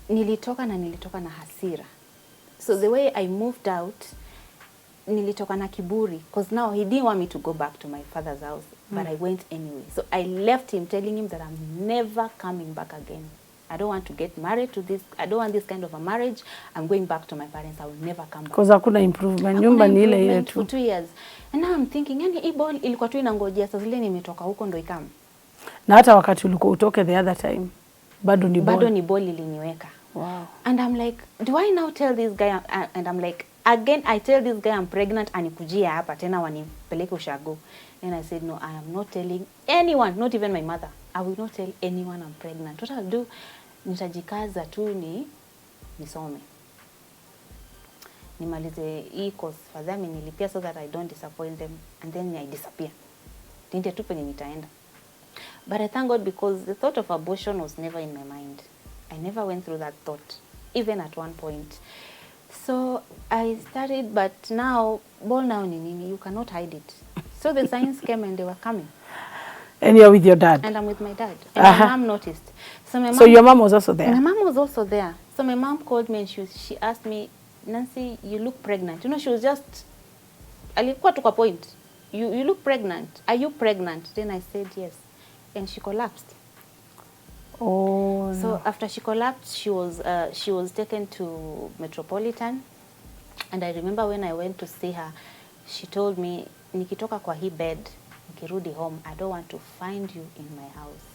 Nilitoka na hasira. So the way I moved out, nilitoka na kiburi, because now he didn't want me to go back to my father's house, but I went anyway. So I left him, telling him that I'm never coming back again. I don't want to get married to this. I don't want this kind of a marriage. I'm going back to my parents. I will never come back. Because hakuna improvement. Nyumba ni ile ile tu. For 2 years. And now I'm thinking, yani hii ball ilikuwa tu inangojea sasa zile nimetoka huko ndo ikam. Na hata wakati ulikuwa utoke the other time, bado ni ball. Bado ni ball iliniweka. Wow. And I'm like, do I now tell this guy, and I'm like, again, I tell this guy I'm pregnant, anikujia hapa, tena wanipeleke ushago. And I said, no, I am not telling anyone, not even my mother. I will not tell anyone I'm pregnant. What I'll do, nitajikaza tu nisome. Nimalize hii course, fadhali nilipia so that I don't disappoint them, and then I disappear. Ndio tu penye nitaenda. But I thank God because the thought of abortion was never in my mind. I never went through that thought, even at one point. So I started, but now, ball now, you cannot hide it. So the signs came and they were coming. And you're with your dad? And I'm with my dad. And my mom noticed. So your mom was also there? My mom was also there. So my mom called me and she asked me, Nancy, you look pregnant. You know, she was just, alikuwa tu kwa point. You look pregnant. Are you pregnant? Then I said yes. And she collapsed. Oh, so no. after she collapsed, she was taken to Metropolitan. And I remember when I went to see her, she told me, nikitoka kwa hii bed, nikirudi home, I don't want to find you in my house.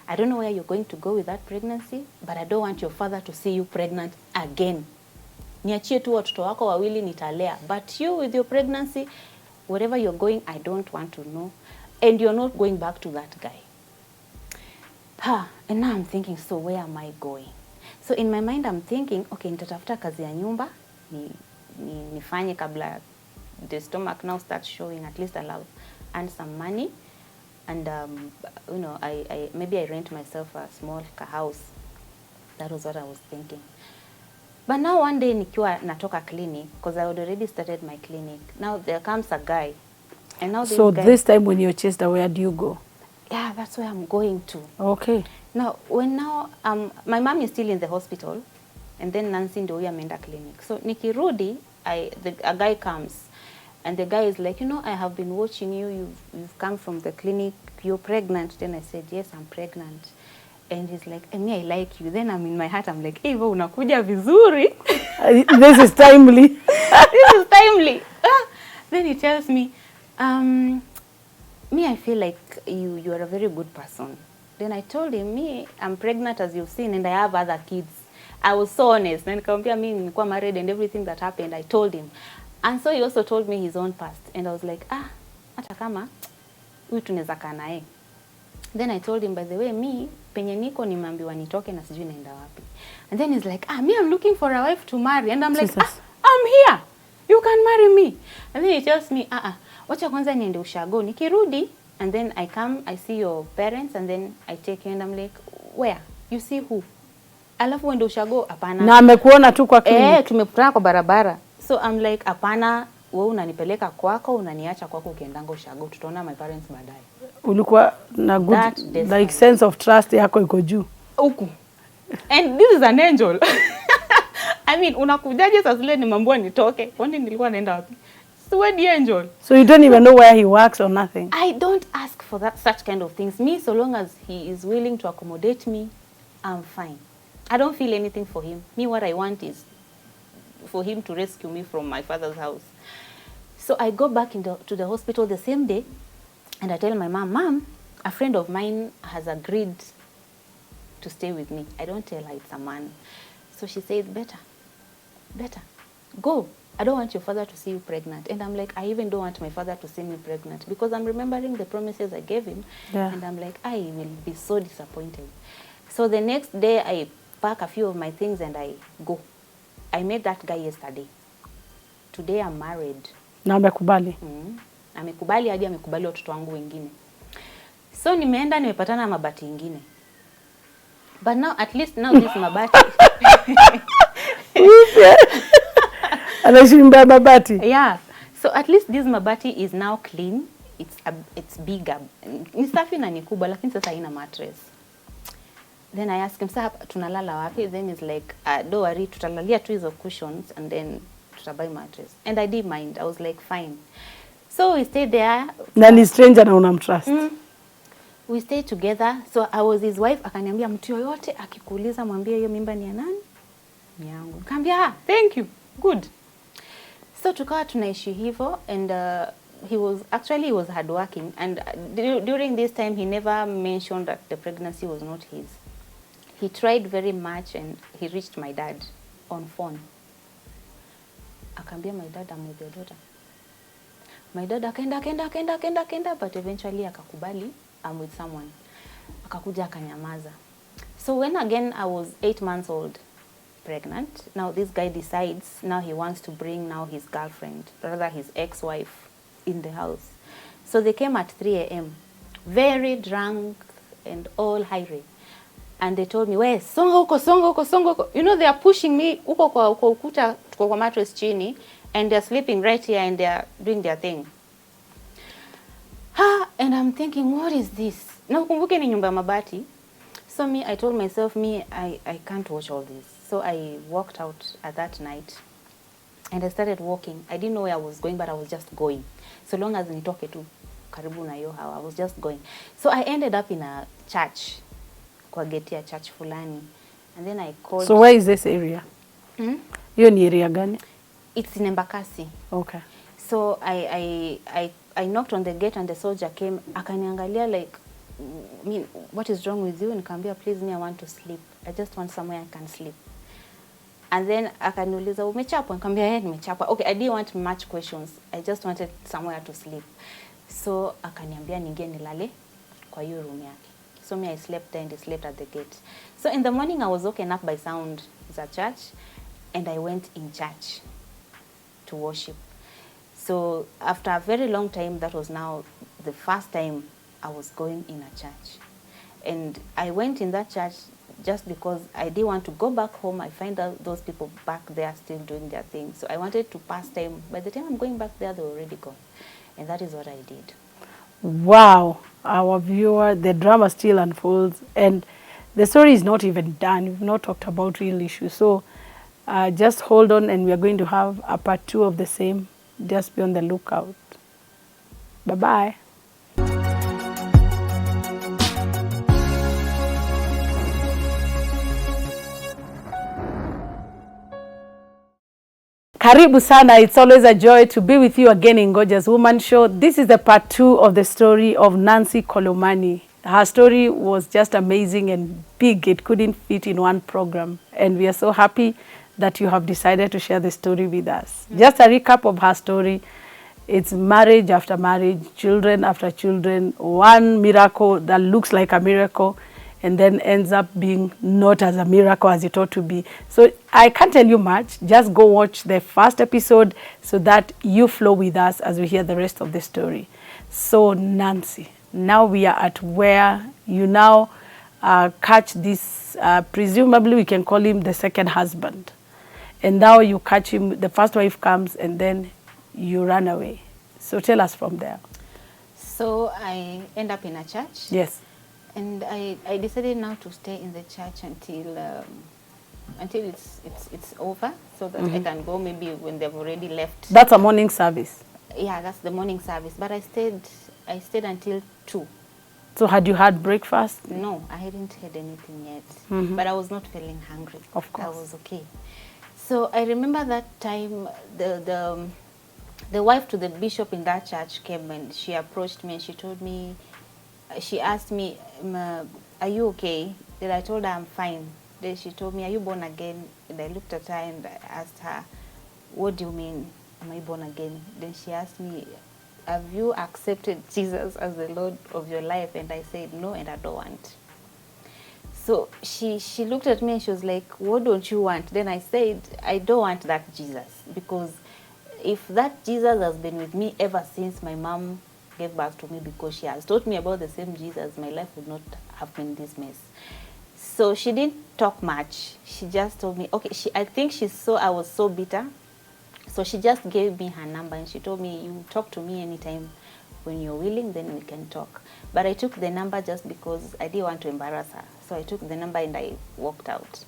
I don't know where you're going to go with that pregnancy, but I don't want your father to see you pregnant again. Niachie tu watoto wako wawili nitalea, but you with your pregnancy, wherever you're going, I don't want to know. And you're not going back to that guy. And now I'm thinking, so where am I going? So in my mind I'm thinking, okay, nitatafuta kazi ya nyumba, nifanye kabla the stomach now starts showing, at least I'll earn some money. And you know, maybe I rent myself a small house. That was what I was thinking. But now one day nikiwa natoka clinic, because I had already started my clinic. Now there comes a guy. And now So guy, this time when you're chased away, where do you go? Yeah, that's where I'm going to. Okay. Now, my mom is still in the hospital, and then Nancy ndio huyu ameenda clinic. So nikirudi, a guy comes, and the guy is like, you know, I have been watching you. You've come from the clinic. You're pregnant. Then I said, yes, I'm pregnant. And he's like, and me, I like you. Then I'm in my heart, I'm like, hey, unakuja vizuri. This is timely. This is timely. Then he tells me, me, I feel like you are a very good person. Then I told him, me, I'm pregnant as you've seen, and I have other kids. I was so honest. And nikamwambia mimi nilikuwa married and everything that happened, I told him. And so he also told me his own past. And I was like, hata kama huyu tunaweza kaa naye. Then I told him, by the way, me, penye niko nimeambiwa nitoke na sijui naenda wapi. And then he's like, me, I'm looking for a wife to marry. And I'm like, I'm here. You can marry me. And then he tells me, wacha kwanza niende ushago. Nikirudi, and then I come, I see your parents, and then I take you, and I'm like, where? You see who? Alafu uende ushago, apana. Na amekuona tu kwa clinic. Tumekutana kwa barabara. So I'm like, apana, wewe unanipeleka kwako, unaniacha kwako ukiendanga ushago. Tutaona my parents baadaye. Ulikuwa na good like sense of trust yako iko juu. Huku. And this is an angel. I mean, unakujaje sasa zile nimambiwa nitoke? Kwani nilikuwa naenda wapi? So where the angel? So you don't even know where he works or nothing? I don't ask for such kind of things. Me, so long as he is willing to accommodate me, I'm fine. I don't feel anything for him. Me, what I want is for him to rescue me from my father's house. So I go back to the hospital the same day, and I tell my mom, a friend of mine has agreed to stay with me. I don't tell her it's a man. So she said, better, go. I don't want your father to see you pregnant. And I'm like, I even don't want my father to see me pregnant, because I'm remembering the promises I gave him. Yeah. And I'm like, I will be so disappointed. So the next day, I pack a few of my things and I go. I met that guy yesterday. Today I'm married. Na amekubali? Amekubali hadi amekubali watoto wangu wengine. So nimeenda nimepatana mabati ingine. But now, at least now this mabati. Anashimba mabati. Yeah. So at least this mabati is now clean. It's bigger. Ni safi na ni kubwa, lakini sasa haina mattress. Then I asked him, sasa tunalala wapi? Then he's like, don't worry, tutalalia tu hizo cushions and then tutabuy mattress. And I didn't mind. I was like, fine. So we stayed there. Na ni stranger na unamtrust. We stayed together. So I was his wife. Akaniambia mtu yoyote akikuuliza mwambie hiyo mimba ni ya nani? Ni yangu. Nikamwambia, thank you. Good. So tukawa tunaishi hivyo, and he was hardworking, and during this time he never mentioned that the pregnancy was not his. He tried very much, and he reached my dad on phone. Akambia my dad, I'm with your daughter. My dad akaenda, but eventually akakubali, I'm with someone. Akakuja akanyamaza. So when again I was 8 months old, pregnant, now this guy decides now he wants to bring now his girlfriend, rather his ex-wife, in the house. So they came at 3 a.m. very drunk and all high. And they told me, we, songa huko. You know, they are pushing me huko kwa ukuta, tuko kwa mattress chini, and they're sleeping right here and they're doing their thing. And I'm thinking, what is this? Na ukumbuke ni nyumba mabati. So I told myself, I can't watch all this. So I walked out at that night and I started walking. I didn't know where I was going, but I was just going. So long as nitoke tu karibu na hiyo hawa, I was just going. So I ended up in a church, kwa gate ya church fulani. And then I called. So where is this area? Hiyo ni area gani? It's in Embakasi. Okay. So I knocked on the gate and the soldier came. Akaniangalia like, what is wrong with you? And nikamwambia, please, me, I want to sleep. I just want somewhere I can sleep. And then akaniuliza, umechapwa? Nikamwambia, nimechapwa. Okay, I didn't want much questions. I just wanted somewhere to sleep. So akaniambia ningie nilale kwa hiyo room yake. So me, I slept there and I slept at the gate. So in the morning I was woken up by sound at church and I went in church to worship. So after a very long time, that was now the first time I was going in a church. And I went in that church just because I didn't want to go back home. I find out those people back there still doing their thing. So I wanted to pass time. By the time I'm going back there, they were already gone. And that is what I did. Wow. Our viewer, the drama still unfolds. And the story is not even done. We've not talked about real issues. So just hold on and we are going to have a part 2 of the same. Just be on the lookout. Bye-bye. Karibu sana. It's always a joy to be with you again in Gorgeous Woman Show. This is the part 2 of the story of Nancy Colomany. Her story was just amazing and big. It couldn't fit in one program. And we are so happy that you have decided to share the story with us. Just a recap of her story. It's marriage after marriage, children after children, one miracle that looks like a miracle and then ends up being not as a miracle as it ought to be. So I can't tell you much. Just go watch the first episode so that you flow with us as we hear the rest of the story. So Nancy, now we are at where you now catch this, presumably we can call him the second husband. And now you catch him, the first wife comes and then you run away. So tell us from there. So I end up in a church. Yes. And I decided now to stay in the church until it's over, so that I can go maybe when they've already left. That's a morning service. Yeah, that's the morning service. But I stayed until 2. So had you had breakfast? No, I hadn't had anything yet. But I was not feeling hungry. Of course. I was okay. So I remember that time the wife to the bishop in that church came and she approached me and she told me, she asked me, are you okay? Then I told her I'm fine. Then she told me, are you born again? And I looked at her and I asked her, what do you mean, am I born again? Then she asked me, have you accepted Jesus as the Lord of your life? And I said, no, and I don't want. So she looked at me and she was like, what don't you want? Then I said, I don't want that Jesus, because if that Jesus has been with me ever since my mom gave birth to me, because she has taught me about the same Jesus, my life would not have been this mess. So she didn't talk much. She just told me, okay, I think she saw I was so bitter. So she just gave me her number and she told me, you talk to me anytime when you're willing, then we can talk. But I took the number just because I didn't want to embarrass her. So I took the number and I walked out.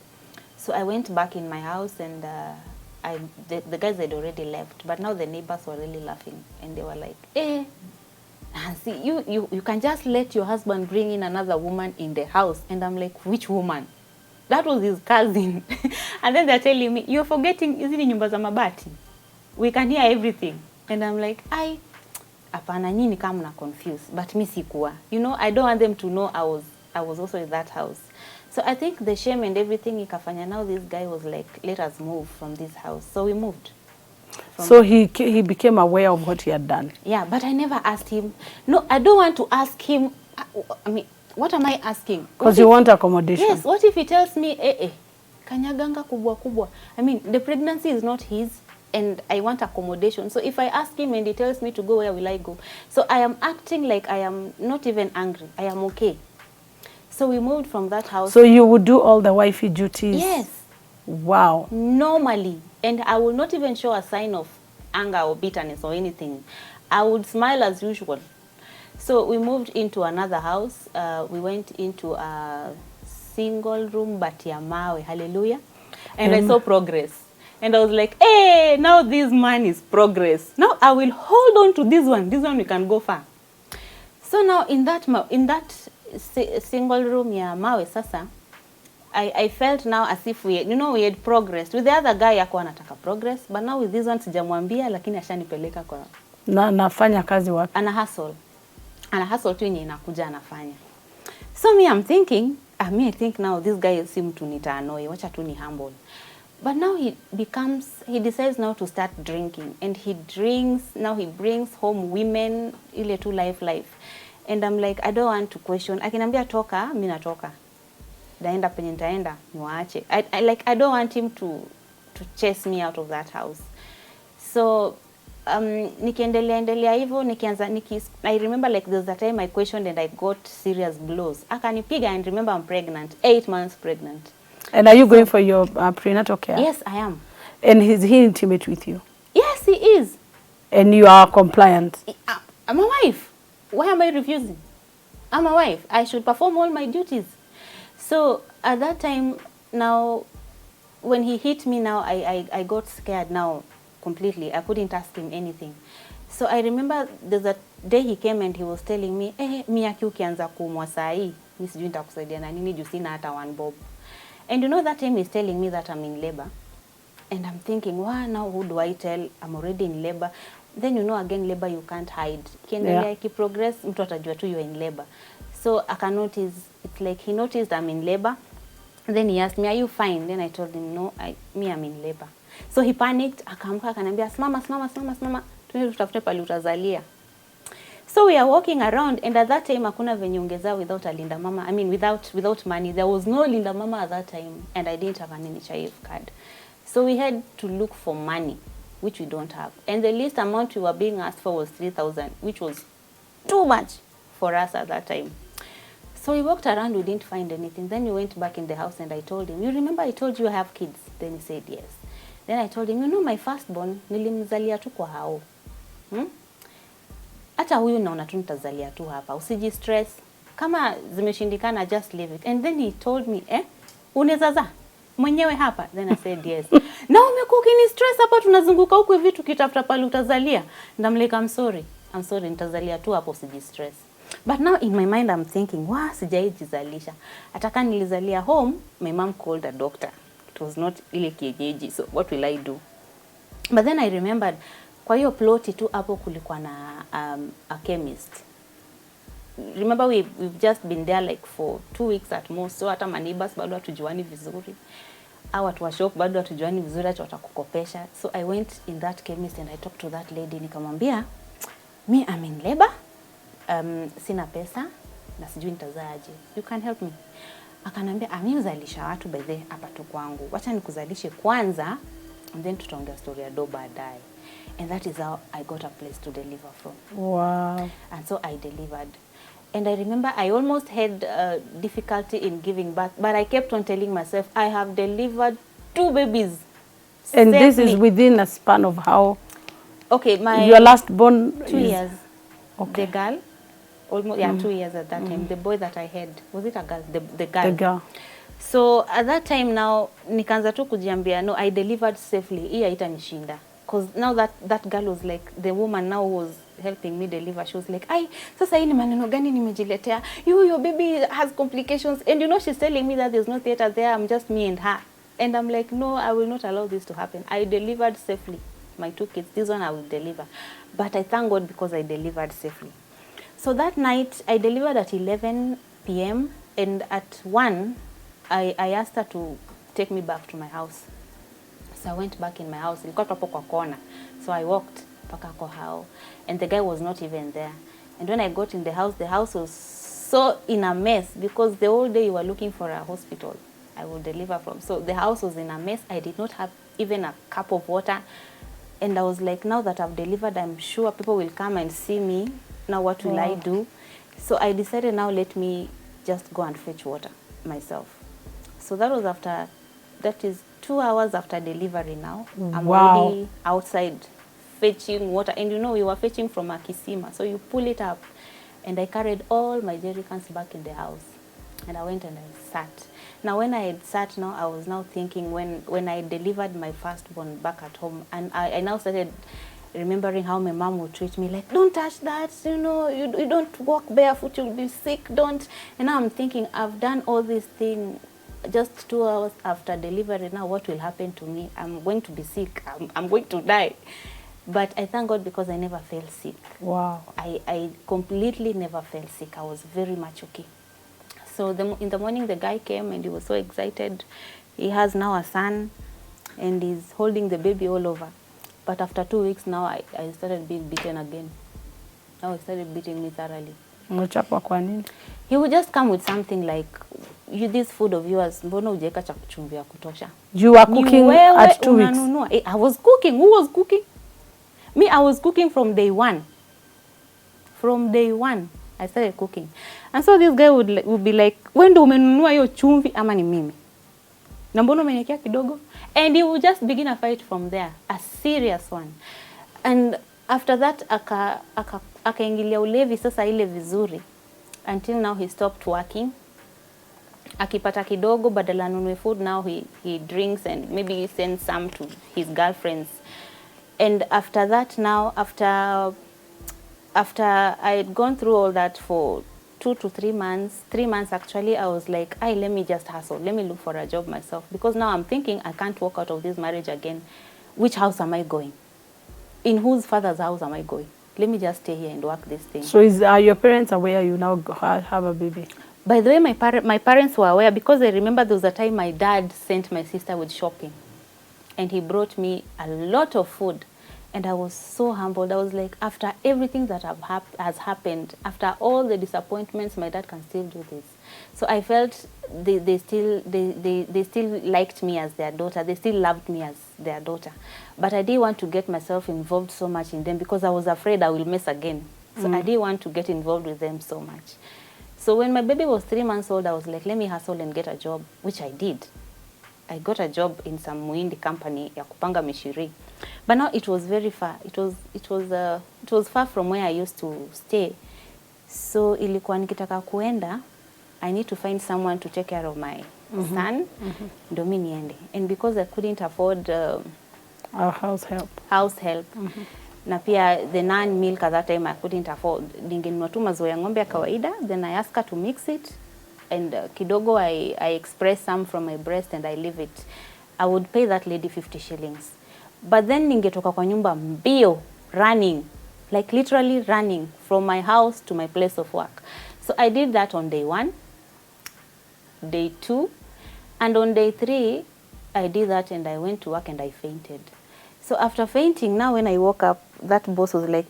So I went back in my house and the guys had already left. But now the neighbors were really laughing and they were like, see, you can just let your husband bring in another woman in the house. And I'm like, which woman? That was his cousin. And then they're telling me, you're forgetting, isn't it nyumba za mabati? We can hear everything. And I'm like, apana nyini kama na confused. But mi sikuwa. You know, I don't want them to know I was also in that house. So I think the shame and everything ikafanya, now this guy was like, let us move from this house. So we moved. So he became aware of what he had done. Yeah, but I never asked him. No, I don't want to ask him. I mean, what am I asking? Because you want accommodation. Yes, what if he tells me, kanyaganga kubwa kubwa. I mean, the pregnancy is not his and I want accommodation. So if I ask him and he tells me to go, where will I go? So I am acting like I am not even angry. I am okay. So we moved from that house. So you would do all the wifey duties? Yes. Wow. Normally. And I will not even show a sign of anger or bitterness or anything. I would smile as usual. So we moved into another house. We went into a single room but ya mawe. Hallelujah. And I saw progress. And I was like, hey, now this man is progress. Now I will hold on to this one. This one we can go far. So now in that single room ya mawe sasa, I felt now as if we had progressed. With the other guy yakuwa anataka progress, but now with this one sijamwambia lakini ashanipeleka kwa nafanya kazi wapi? Ana hustle tu yenye inakuja anafanya. So me I'm thinking, I think now this guy si mtu nitaanoi, wacha tu ni humble. But now he decides now to start drinking, and he drinks, now he brings home women, ile tu life. And I'm like, I don't want to question. Akiniambia toka, mimi natoka. Daenda penye nitaenda, niwaache. I don't want him to chase me out of that house. So nikiendelea hivyo, I remember like there was a time I questioned and I got serious blows. Akanipiga, and remember I'm pregnant, 8 months pregnant. And are you going for your prenatal care? Yes, I am. And is he intimate with you? Yes, he is. And you are compliant? I'm a wife. Why am I refusing? I'm a wife. I should perform all my duties. So at that time, now, when he hit me now, I got scared now completely. I couldn't ask him anything. So I remember there's a day he came and he was telling me, Miyaki ukianza kuumwa saa hii, mimi sijui nitakusaidia na nini juu sina hata 1 bob. And you know that time he's telling me that I'm in labor. And I'm thinking, wow, now who do I tell? I'm already in labor. Then again, labor you can't hide. Kiendelea progress, mtu atajua tu you're in labor. So I can notice, it's like he noticed I'm in labor. Then he asked me, are you fine? Then I told him, no, I'm in labor. So he panicked, akaamka akaniambia, simama, tuende tutafute pale utazalia. So we are walking around, and at that time hakuna venye ungeza without a Linda Mama. I mean without money. There was no Linda Mama at that time, and I didn't have an NHIF card. So we had to look for money, which we don't have. And the least amount we were being asked for was 3,000, which was too much for us at that time. So we walked around, we didn't find anything. Then we went back in the house, and I told him, you remember I told you I have kids? Then he said yes. Then I told him, my firstborn nilimzalia tu kwa hao. Hata huyu naona tu nitazalia tu hapa. Usiji stress. Kama zimeshindikana, just leave it. And then he told me, unezaza mwenyewe hapa? Then I said yes. Na umekuwa ni stress hapa, tunazunguka huko hivi tukitafuta pale utazalia. And I'm like, I'm sorry, nitazalia tu hapo, usiji stress. But now in my mind I'm thinking, sijaijizalisha. Ataka nilizalia home, my mom called a doctor. It was not ile kienyeji, so what will I do? But then I remembered, kwa hiyo ploti tu hapo kulikuwa na a chemist. Remember we've just been there like for 2 weeks at most, so hata maneighbors bado hatujuani vizuri. Watu wa shop bado hatujuani vizuri, hata watakukopesha. So I went in that chemist and I talked to that lady, nikamwambia, me I'm in labor, sina pesa na sijui nitazaaje. You can help me? Akanambia, mimi uzalisha watu by the hapa tu kwangu. Wacha nikuzalishe kwanza, and then tutaongea story ya do baadaye. And that is how I got a place to deliver from. Wow. And so I delivered. And I remember I almost had difficulty in giving birth, but I kept on telling myself, I have delivered 2 babies. And safely. This is within a span of how? Okay, your last born 2 years. Okay. The girl, almost 2 years at that time. The boy that I had, was it a girl? The girl. The girl. So at that time now, nikaanza tu kujiambia, no, I delivered safely. Hii haitanishinda. Because now that girl was like, the woman now was helping me deliver. She was like, sasa hii ni maneno gani nimejiletea? Your baby has complications. And she's telling me that there's no theater there. I'm just me and her. And I'm like, no, I will not allow this to happen. I delivered safely. My 2 kids, this one I will deliver. But I thank God because I delivered safely. So that night, I delivered at 11 p.m. And at 1, I asked her to take me back to my house. So I went back in my house. Nilikuwa hapo kwa corner. So I walked paka kwa hao. And the guy was not even there. And when I got in the house was so in a mess because the whole day you were looking for a hospital I will deliver from. So the house was in a mess. I did not have even a cup of water. And I was like, now that I've delivered, I'm sure people will come and see me. Now what will I do? So I decided now let me just go and fetch water myself. So that is 2 hours after delivery now. I'm already outside fetching water. And we were fetching from a kisima. So you pull it up. And I carried all my jerrycans back in the house. And I went and I sat. Now, when I had sat, now I was now thinking when I delivered my firstborn back at home, and I now started remembering how my mom would treat me, like, don't touch that, you know, you don't walk barefoot, you'll be sick, don't. And now I'm thinking, I've done all these things just 2 hours after delivery. Now what will happen to me? I'm going to be sick. I'm going to die. But I thank God because I never fell sick. Wow. I completely never fell sick. I was very much okay. So in the morning, the guy came and he was so excited. He has now a son and he's holding the baby all over. But after 2 weeks now, I started being beaten again. Now he started beating me thoroughly. Unachapwa kwa nini? He would just come with something like, this food of yours, mbona hujaweka chumvi ya kutosha? You are cooking at 2 weeks. I was cooking. Who was cooking? Me, I was cooking from day one. From day one, I started cooking. And so this guy would be like, when do umenunua hiyo chumvi ama ni mimi? Na mbona umeniwekea kidogo? And he would just begin a fight from there, a serious one. And after that, akaingilia ulevi sasa ile vizuri. Until now he stopped working. Akipata kidogo badala anunue food, now he drinks and maybe he sends some to his girlfriends. And after that, now after I had gone through all that for 2 to 3 months, 3 months actually, I was like, let me just hustle. Let me look for a job myself. Because now I'm thinking I can't walk out of this marriage again. Which house am I going? In whose father's house am I going? Let me just stay here and work this thing. So are your parents aware you now have a baby? By the way, my parents were aware because I remember there was a time my dad sent my sister with shopping. And he brought me a lot of food. And I was so humbled. I was like, after everything that has happened, after all the disappointments, my dad can still do this. So I felt they still liked me as their daughter. They still loved me as their daughter. But I didn't want to get myself involved so much in them because I was afraid I will mess again. So I didn't want to get involved with them so much. So when my baby was 3 months old, I was like, let me hustle and get a job, which I did. I got a job in some Muhindi company ya kupanga mishiri. But now it was very far. It was far from where I used to stay. So ilikuwa nikitaka kuenda, I need to find someone to take care of my son. Ndo mimi niende. And because I couldn't afford house help. Na pia the nan milk at that time I couldn't afford. Ningenunua tu maziwa ya ng'ombe ya kawaida, then I asked her to mix it. And kidogo I express some from my breast and I leave it. I would pay that lady 50 shillings. But then ningetoka kwa nyumba mbio, running, like literally running from my house to my place of work. So I did that on day 1, day 2, and on day 3, I did that and I went to work and I fainted. So after fainting, now when I woke up, that boss was like,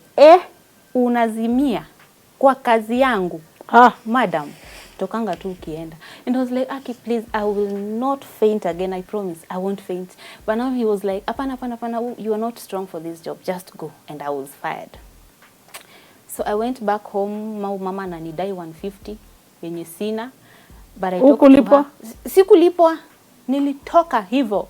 unazimia kwa kazi yangu, madam. Tokanga tu ukienda. And I was like, Aki, please, I will not faint again. I promise, I won't faint. But now he was like, apana, you are not strong for this job. Just go. And I was fired. So I went back home. Mama ananidai 150 yenye sina. But I talked to her. Sikulipwa. Nilitoka hivo.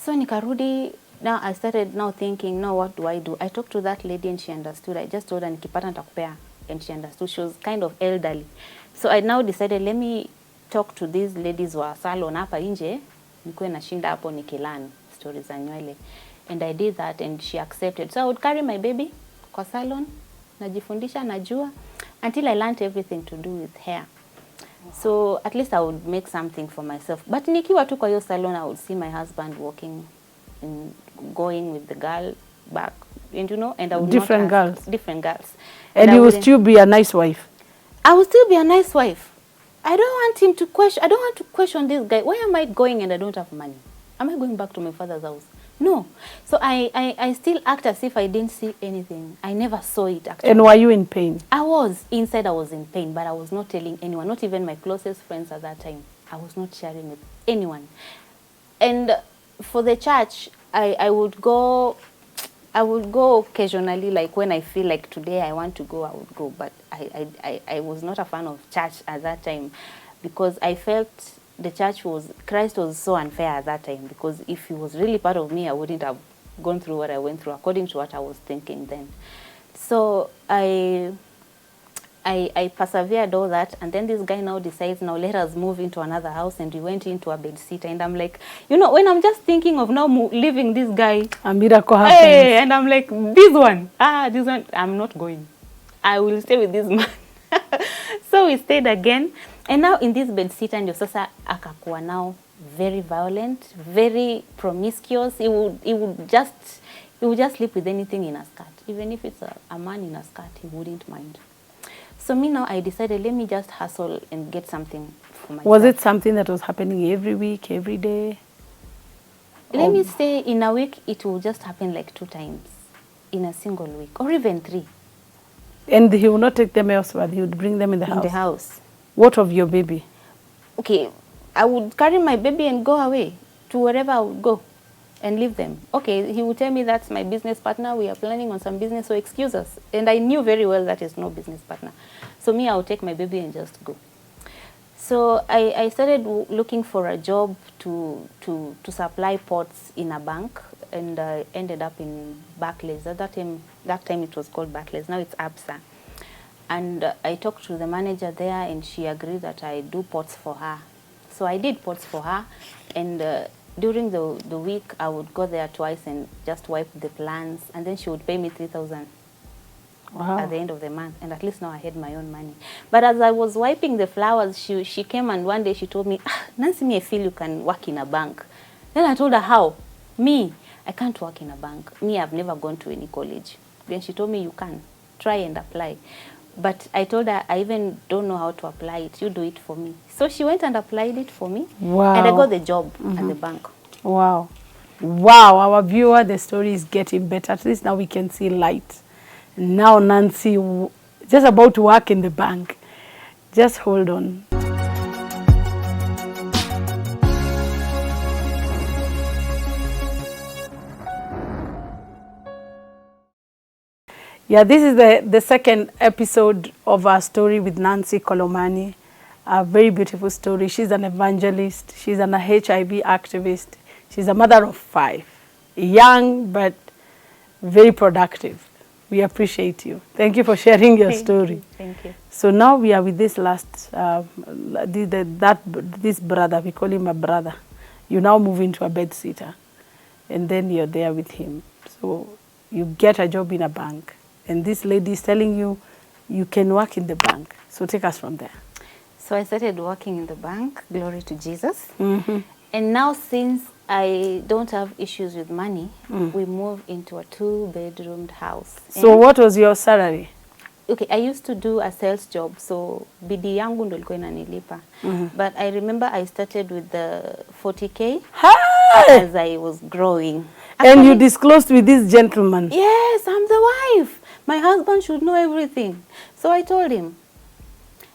So nikarudi. Now I started now thinking, now what do? I talked to that lady and she understood. I just told her nikipata nitakupea. And she understood. She was kind of elderly. So I now decided, let me talk to these ladies wa salon hapa nje, nikuwe nashinda hapo nikilearn stories za nywele. And I did that and she accepted. So I would carry my baby kwa salon, najifundisha, najua, until I learned everything to do with hair. So at least I would make something for myself. But nikiwa tu kwa hiyo salon, I would see my husband walking, going with the girl back. And you know, and I would Different girls. And you would still be a nice wife. I would still be a nice wife. I don't want him to question. I don't want to question this guy. Why am I going and I don't have money? Am I going back to my father's house? No. So I still act as if I didn't see anything. I never saw it actually. And were you in pain? I was. Inside I was in pain, but I was not telling anyone, not even my closest friends at that time. I was not sharing with anyone. And for the church, I would go occasionally, like when I feel like today I want to go, I would go. But I was not a fan of church at that time because I felt Christ was so unfair at that time, because if he was really part of me, I wouldn't have gone through what I went through according to what I was thinking then. So I I persevered all that, and then this guy now decides, now let us move into another house, and we went into a bed sitter, and I'm like, you know, when I'm just thinking of now leaving this guy, A miracle happens. hey, and I'm like, this one, I'm not going. I will stay with this man. So we stayed again, and now in this bed sitter, ndio sasa akakuwa now very violent, very promiscuous. He would just sleep with anything in a skirt, even if it's a man in a skirt, he wouldn't mind. So me now, I decided, let me just hustle and get something for myself. Was it something that was happening every week, every day? Let me say, in a week, it will just happen like 2 times in a single week, or even 3. And he would not take them elsewhere, he would bring them in the house? In the house. What of your baby? Okay, I would carry my baby and go away to wherever I would go and leave them. Okay, he would tell me that's my business partner, we are planning on some business, so excuse us. And I knew very well that is no business partner. So me, I would take my baby and just go. So I started looking for a job to supply pots in a bank, and I ended up in Barclays. At that time it was called Barclays, now it's ABSA. And I talked to the manager there, and she agreed that I do pots for her. So I did pots for her, and during the week, I would go there twice and just wipe the plants, and then she would pay me 3,000 at the end of the month, and at least now I had my own money. But as I was wiping the flowers, she came, and one day she told me, Nancy, me, I feel you can work in a bank. Then I told her, how? Me, I can't work in a bank. Me, I've never gone to any college. Then she told me, you can. Try and apply. But I told her, I even don't know how to apply it. You do it for me. So she went and applied it for me. Wow. And I got the job at the bank. Wow. Wow, our viewer, the story is getting better. At least now we can see light. Now Nancy, just about to work in the bank. Just hold on. Yeah, this is the second episode of our story with Nancy Colomany. A very beautiful story. She's an evangelist. She's an HIV activist. She's a mother of 5. Young, but very productive. We appreciate you. Thank you for sharing your story. Thank you. So now we are with this last, this brother, we call him a brother. You now move into a bed sitter, and then you're there with him. So you get a job in a bank, and this lady is telling you, you can work in the bank. So take us from there. So I started working in the bank, glory to Jesus. Mm-hmm. And now since I don't have issues with money, we moved into a 2-bedroomed house. So what was your salary? Okay, I used to do a sales job, so bidii yangu ndo ilikuwa inanilipa. But I remember I started with the 40K as I was growing. And you disclosed with this gentleman? Yes, I'm the wife. My husband should know everything. So I told him.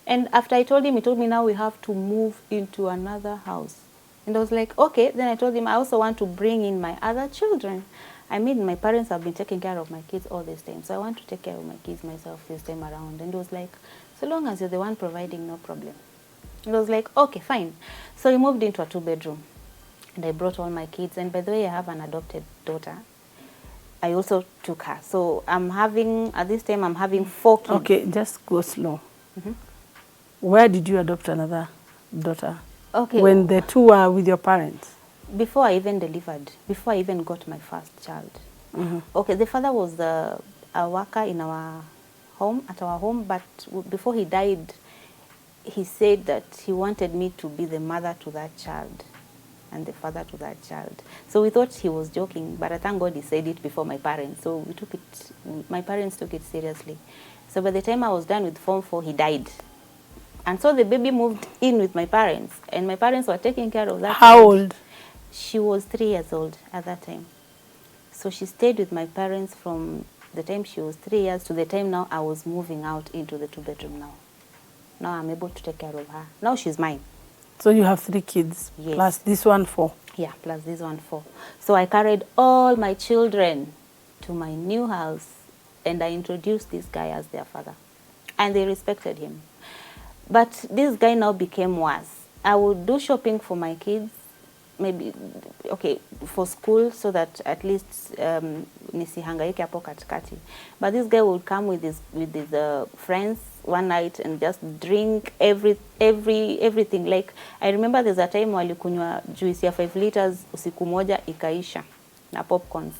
And after I told him, he told me now we have to move into another house. And I was like, okay. Then I told him I also want to bring in my other children. I mean, my parents have been taking care of my kids all this time. So I want to take care of my kids myself this time around. And he was like, so long as you're the one providing, no problem. And I was like, okay, fine. So we moved into a 2-bedroom. And I brought all my kids. And by the way, I have an adopted daughter. I also took her. So at this time, I'm having 4 kids. Okay, just go slow. Where did you adopt another daughter? Okay. When the 2 were with your parents? Before I even delivered, before I even got my first child. Okay, the father was a worker in our home, at our home, but before he died, he said that he wanted me to be the mother to that child and the father to that child. So we thought he was joking, but I thank God he said it before my parents. So my parents took it seriously. So by the time I was done with Form 4, he died. And so the baby moved in with my parents, and my parents were taking care of that. How old? She was 3 years old at that time. So she stayed with my parents from the time she was 3 years to the time now I was moving out into the 2-bedroom now. Now I'm able to take care of her. Now she's mine. So you have 3 kids, yes. Plus this one 4. Yeah, plus this one 4. So I carried all my children to my new house, and I introduced this guy as their father. And they respected him. But this guy now became worse. I would do shopping for my kids, maybe, okay, for school, so that at least nisihangaike hapo katikati. But this guy would come with his friends one night and just drink everything. Like I remember there's a time walikunywa juice ya 5 liters usiku moja ikaisha na popcorns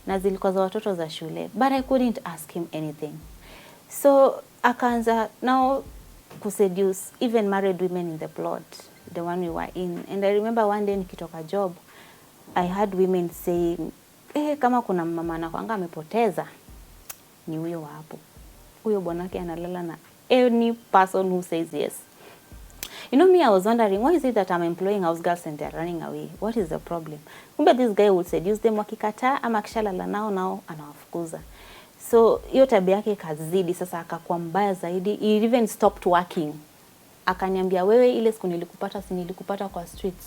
na zilikuwa za watoto za shule, but I couldn't ask him anything. So akaanza now kuseduce even married women in the plot, the one we were in. And I remember one day nikitoka job, I had women saying, kama kuna mama anakuanga amepoteza ni huyo hapo. Huyo bwanake analala na any person who says yes. You know me, I was wondering, why is it that I'm employing house girls and they're running away? What is the problem? Kumbe this guy would seduce them, wakikataa ama kishalala nao anawafukuza. So hiyo tabia yake kazidi, sasa akakuwa mbaya zaidi. He even stopped working. Akaniambia, wewe ile siku nilikupata kwa streets.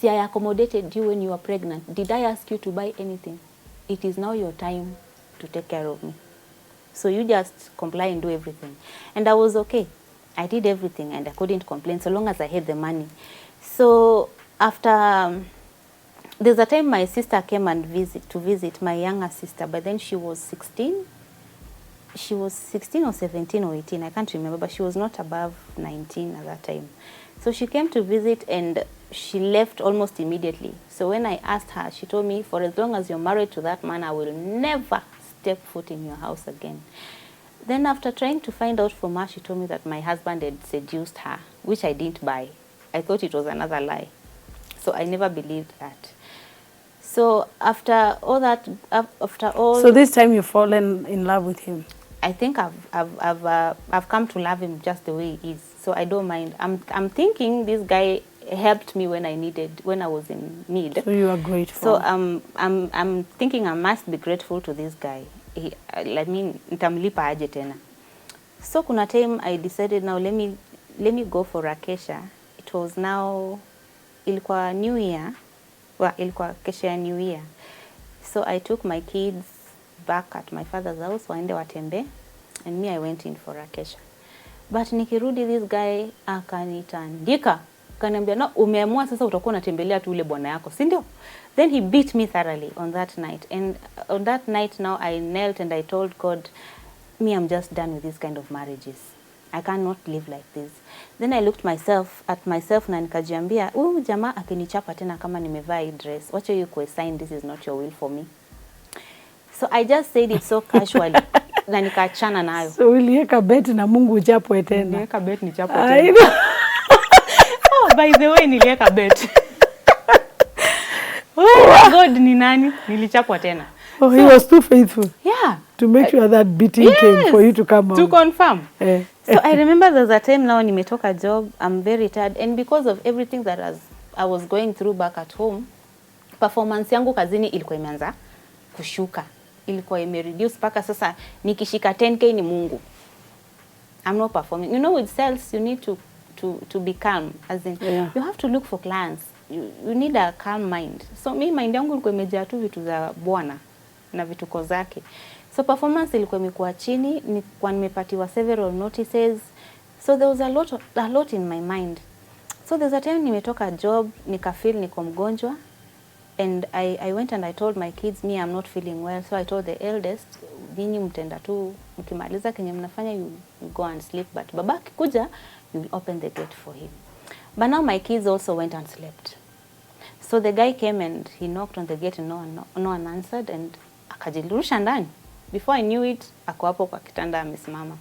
See, I accommodated you when you were pregnant. Did I ask you to buy anything? It is now your time to take care of me. So you just comply and do everything. And I was okay. I did everything and I couldn't complain so long as I had the money. So after, there's a time my sister came and visit my younger sister, but then she was 16. She was 16 or 17 or 18, I can't remember, but she was not above 19 at that time. So she came to visit and she left almost immediately. So when I asked her, she told me, for as long as you're married to that man, I will never step foot in your house again. Then after trying to find out from her, she told me that my husband had seduced her, which I didn't buy. I thought it was another lie. So I never believed that. So after all that, So this time you've fallen in love with him? I think I've come to love him just the way he is. So I don't mind. I'm thinking this guy helped me when I was in need. So you are grateful. So I'm thinking I must be grateful to this guy. Nitamlipa aje tena. So kuna time I decided now let me go for Rakesha. It was now ilikuwa New Year. Well, ilikuwa kesha ya New Year. So I took my kids back at my father's house, waende watembe, and me I went in for Rakesha. But nikirudi this guy akanitandika. Akaniambia, "No, umeamua sasa utakuwa unatembelea tu ule bwana yako, si ndio?" Then he beat me thoroughly on that night. And on that night now I knelt and I told God, me, I'm just done with this kind of marriages. I cannot live like this. Then I looked at myself na nikajiambia, huyu jamaa akinichapa tena kama nimevaa hii dress, wacha hiyo kwa sign this is not your will for me. So I just said it so casually. Na nikaachana nayo. So uliweka bet na Mungu uchapwe tena. Niliweka bet nichapwe tena. Oh, by the way niliweka bet. Oh, God ni nani? Nilichapwa tena. Oh, he was too faithful. Yeah. To make sure that beating came for you to come out. To confirm. So I remember there's a time now nimetoka job, I'm very tired, and because of everything that I was going through back at home, performance yangu kazini ilikuwa imeanza kushuka. Ilikuwa imereduce paka sasa nikishika 10k ni Mungu. I'm not performing. You know, with sales you need to be calm, as in you have to look for clients. You need a calm mind. So me mind yangu ilikuwa imejaa tu vitu za Bwana na vituko zake. So performance ilikuwa imekuwa chini, nilikuwa nimepatiwa several notices. So there was a lot in my mind. So there's a time nimetoka job, nikafeel niko mgonjwa, and I went and I told my kids, me, I'm not feeling well. So I told the eldest, ninyi mtenda tu, mkimaliza kenye mnafanya, you go and sleep, but baba akikuja, you will open the gate for him. But now my kids also went and slept. So the guy came and he knocked on the gate and no one answered, and akajirusha ndani. Before I knew it, ako hapo kwa kitanda amesimama.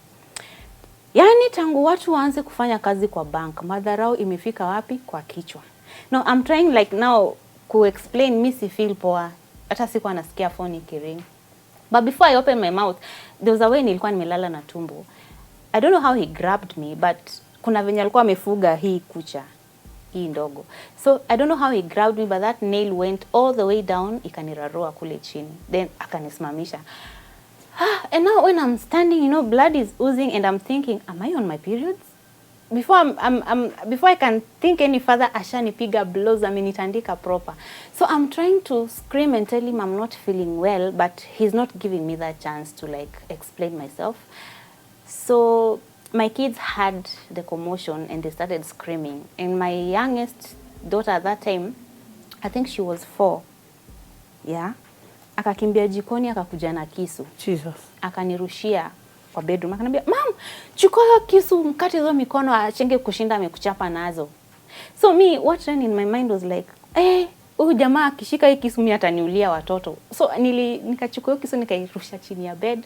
Yani tangu watu waanze kufanya kazi kwa bank, madharau imefika wapi? Kwa kichwa. No, I'm trying like now to explain, me si feel poa. Hata sikuwa nasikia phone ikiring. But before I opened my mouth, there was a way nilikuwa nimelala na tumbo. I don't know how he grabbed me, but kuna venye alikuwa amefuga hii kucha, hii ndogo. So I don't know how he grabbed me, but that nail went all the way down, ikanirarua kule chini. Then akanisimamisha. And now when I'm standing, you know, blood is oozing, and I'm thinking, am I on my periods? Before before I can think any further, ashanipiga blows, amenitandika proper. So I'm trying to scream and tell him I'm not feeling well, but he's not giving me that chance to like explain myself. So my kids had the commotion and they started screaming. And my youngest daughter at that time, I think she was 4. Yeah. Akakimbia jikoni akakuja na kisu. Jesus. Akanirushia kwa bedroom. Akaniambia, "Mom, chukua hiyo kisu, mkate hizo mikono, achenge kushinda amekuchapa nazo." So me, what ran in my mind was like, huyu jamaa akishika hii kisu mimi ataniulia watoto. So nikachukua hiyo kisu nikairusha chini ya bed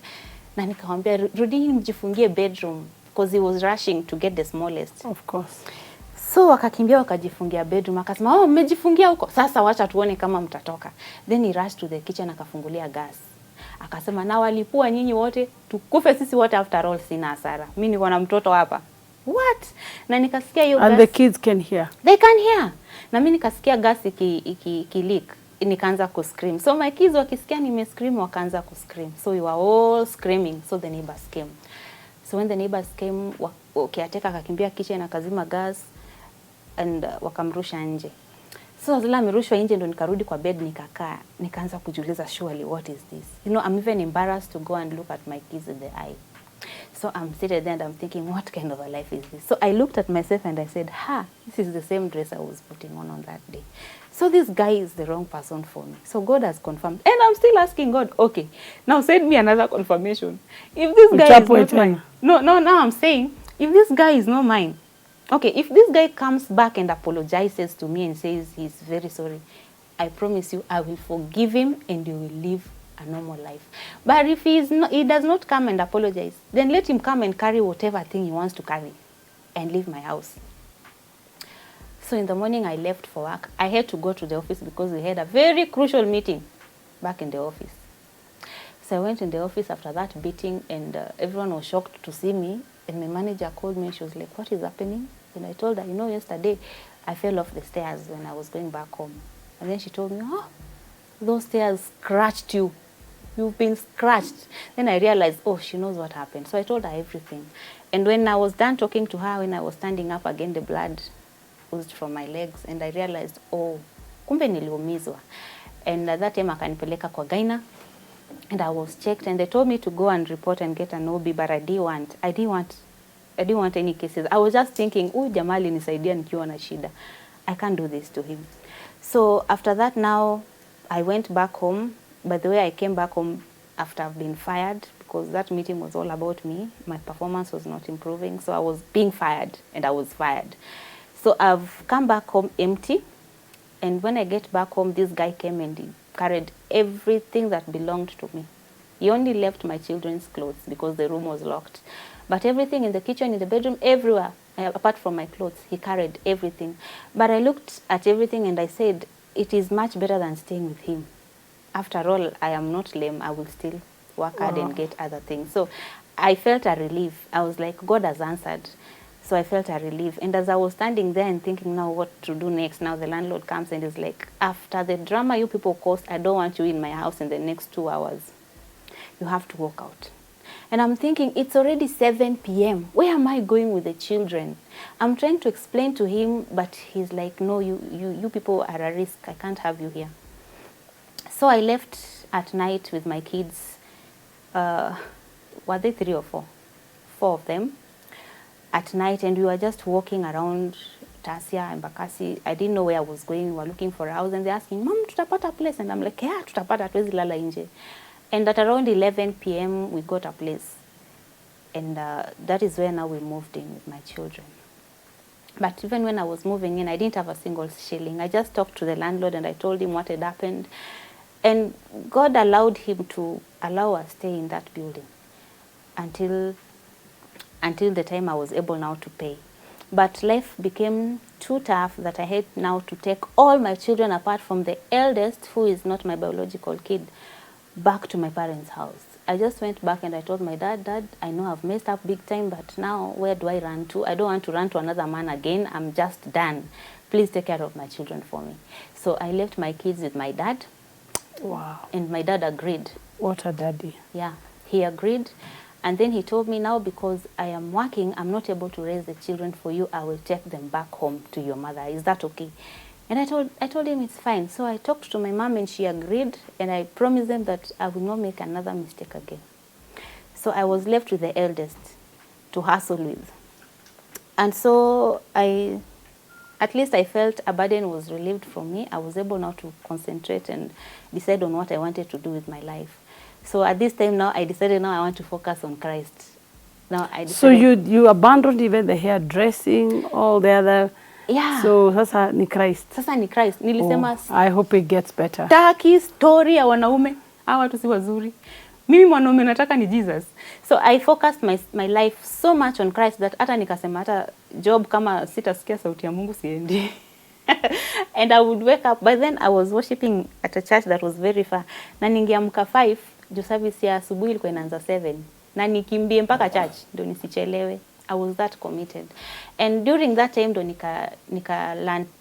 na nikamwambia, "Rudini mjifungie bedroom," because he was rushing to get the smallest. Of course. So wakakimbia wakajifungia bedroom, akasema, "Oh, mmejifungia huko. Sasa wacha tuone kama mtatoka." Then he rushed to the kitchen akafungulia gas. Akasema, "Na walipua nyinyi wote, tukufe sisi wote, after all sina hasara. Mimi niko na mtoto hapa." What? Na nikasikia hiyo gas. And the kids can hear. They can hear. Na mimi nikasikia gas iki leak. Nikaanza ku scream. So my kids wakisikia nime scream wakaanza ku scream. So we were all screaming. So the neighbors came. So when the neighbors came, caretaker akakimbia kitchen akazima gas and wakamrusha nje. So zile amerushwa nje ndo nikarudi kwa bed nikakaa, nikaanza kujiuliza, surely what is this? You know, I'm even embarrassed to go and look at my kids in the eye. So I'm seated there and I'm thinking, what kind of a life is this? So I looked at myself and I said, this is the same dress I was putting on that day. So this guy is the wrong person for me. So God has confirmed. And I'm still asking God, okay, now send me another confirmation. If this guy is not mine. No, now I'm saying, if this guy is not mine, okay, if this guy comes back and apologizes to me and says he's very sorry, I promise you I will forgive him and you will live a normal life. But if he does not come and apologize, then let him come and carry whatever thing he wants to carry and leave my house. So in the morning I left for work. I had to go to the office because we had a very crucial meeting back in the office. So I went in the office after that beating and everyone was shocked to see me. And my manager called me and she was like, "What is happening?" And I told her, "You know, yesterday I fell off the stairs when I was going back home." And then she told me, "Oh, those stairs scratched you. You've been scratched." Then I realized, oh, she knows what happened. So I told her everything. And when I was done talking to her, when I was standing up again, the blood oozed from my legs. And I realized, oh, kumbe niliumizwa. And at that time, akanipeleka kwa gaina. And I was checked. And they told me to go and report and get an OB. But I didn't want any cases. I was just thinking, jamaa alinisaidia nikiwa na shida. I can't do this to him. So after that now, I went back home. By the way, I came back home after I've been fired because that meeting was all about me. My performance was not improving. So I was being fired and I was fired. So I've come back home empty. And when I get back home, this guy came and he carried everything that belonged to me. He only left my children's clothes because the room was locked. But everything in the kitchen, in the bedroom, everywhere, apart from my clothes, he carried everything. But I looked at everything and I said, it is much better than staying with him. After all, I am not lame. I will still work hard and get other things. So I felt a relief. I was like, God has answered. So I felt a relief. And as I was standing there and thinking now what to do next, now the landlord comes and is like, after the drama you people caused, I don't want you in my house in the next 2 hours. You have to walk out. And I'm thinking, it's already 7 p.m. Where am I going with the children? I'm trying to explain to him, but he's like, no, you people are a risk. I can't have you here. So I left at night with my kids. Were they 3 or 4? 4 of them. At night, and we were just walking around Tasia and Bakasi. I didn't know where I was going. We were looking for a house, and they're asking, "Mom, tutapata a place?" And I'm like, "Yeah, tutapata, hatuwezi lala nje." And at around 11 p.m., we got a place. And that is where now we moved in with my children. But even when I was moving in, I didn't have a single shilling. I just talked to the landlord and I told him what had happened. And God allowed him to allow us stay in that building until the time I was able now to pay. But life became too tough that I had now to take all my children apart from the eldest, who is not my biological kid, back to my parents' house. I just went back and I told my dad, "Dad, I know I've messed up big time, but now where do I run to? I don't want to run to another man again. I'm just done. Please take care of my children for me." So I left my kids with my dad. Wow. And my dad agreed. What a daddy. Yeah, he agreed. And then he told me, now because I am working, I'm not able to raise the children for you. I will take them back home to your mother. Is that okay? And I told him it's fine. So I talked to my mom and she agreed. And I promised them that I will not make another mistake again. So I was left with the eldest to hustle with. And so at least I felt a burden was relieved from me. I was able now to concentrate and decide on what I wanted to do with my life. So at this time now, I decided now I want to focus on Christ. Now I So decided, you abandoned even the hairdressing, all the other. yeah. So sasa ni Christ. Sasa ni Christ. Nilisema I hope it gets better. Taki story ya wanaume. Hawa watu si wazuri. Mimi mwanaume nataka ni Jesus. So I focused my life so much on Christ that hata nikasema hata job kama sitasikia sauti ya Mungu siendi. And I would wake up. By then I was worshiping at a church that was very far. Na ningeamka 5, juu service ya asubuhi ilikuwa inaanza 7. Na nikimbie mpaka church ndio nisichelewe. I was that committed. And during that time ndo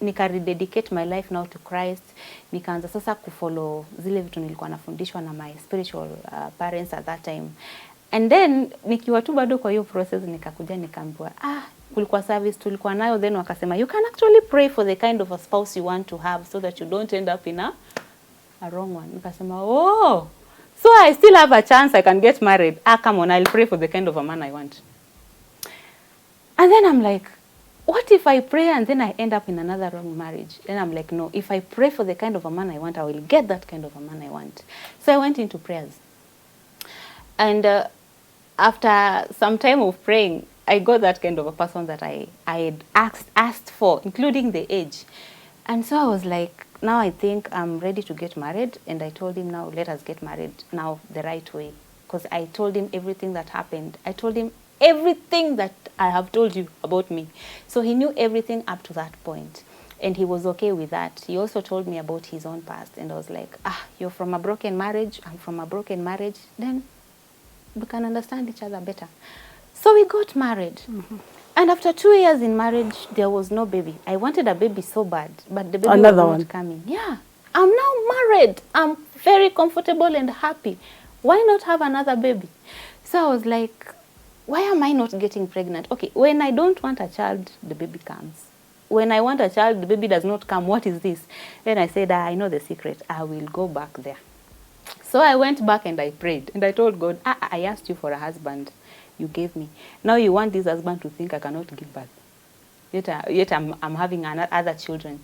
nika rededicate my life now to Christ. Nikaanza sasa kufollow zile vitu nilikuwa nafundishwa na my spiritual parents at that time. And then nikiwa tu bado kwa hiyo process nikakuja nikaambiwa kulikuwa service tulikuwa nayo, then wakasema you can actually pray for the kind of a spouse you want to have so that you don't end up in a wrong one. Nikasema oh, so I still have a chance I can get married. Come on, I'll pray for the kind of a man I want. And then I'm like, what if I pray and then I end up in another wrong marriage? Then I'm like, no, if I pray for the kind of a man I want, I will get that kind of a man I want. So I went into prayers. And after some time of praying, I got that kind of a person that I had asked for, including the age. And so I was like, now I think I'm ready to get married. And I told him, now let us get married now the right way. Because I told him everything that happened. I told him everything that I have told you about me. So he knew everything up to that point. And he was okay with that. He also told me about his own past. And I was like, you're from a broken marriage. I'm from a broken marriage. Then we can understand each other better. So we got married. Mm-hmm. And after 2 years in marriage, there was no baby. I wanted a baby so bad, but the baby was not coming. Yeah. I'm now married. I'm very comfortable and happy. Why not have another baby? So I was like, why am I not getting pregnant? Okay, when I don't want a child, the baby comes. When I want a child, the baby does not come. What is this? Then I said, I know the secret. I will go back there. So I went back and I prayed. And I told God, I asked you for a husband. You gave me. Now you want this husband to think I cannot give birth. Yet I'm having other children.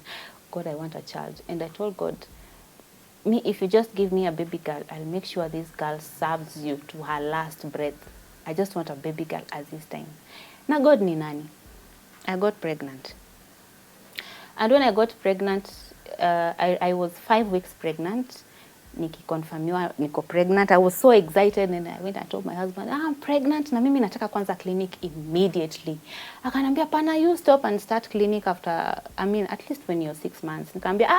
God, I want a child. And I told God, if you just give me a baby girl, I'll make sure this girl serves you to her last breath. I just want a baby girl at this time. Now God ni nani? I got pregnant. And when I got pregnant, I was 5 weeks pregnant. Nikikonfirmiwa niko pregnant. I was so excited and I went and told my husband, I'm pregnant na mimi nataka kwanza clinic immediately. Akanambia, pana, you stop and start clinic after, at least when you're 6 months. Nikamwambia,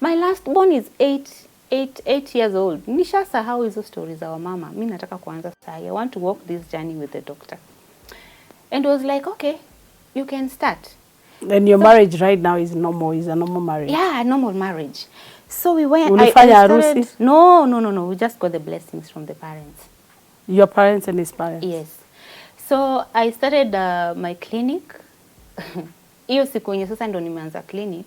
my last born is 8 years old. Nishasahau hizo stories za mama. Mimi nataka kuanza sasa. I want to walk this journey with the doctor. And was like, okay, you can start. And your marriage right now is normal, is a normal marriage? Yeah, a normal marriage. So we went. Ulifanya harusi? No. We just got the blessings from the parents. Your parents and his parents? Yes. So I started my clinic. Hiyo siku yenye sasa ndo nimeanza clinic.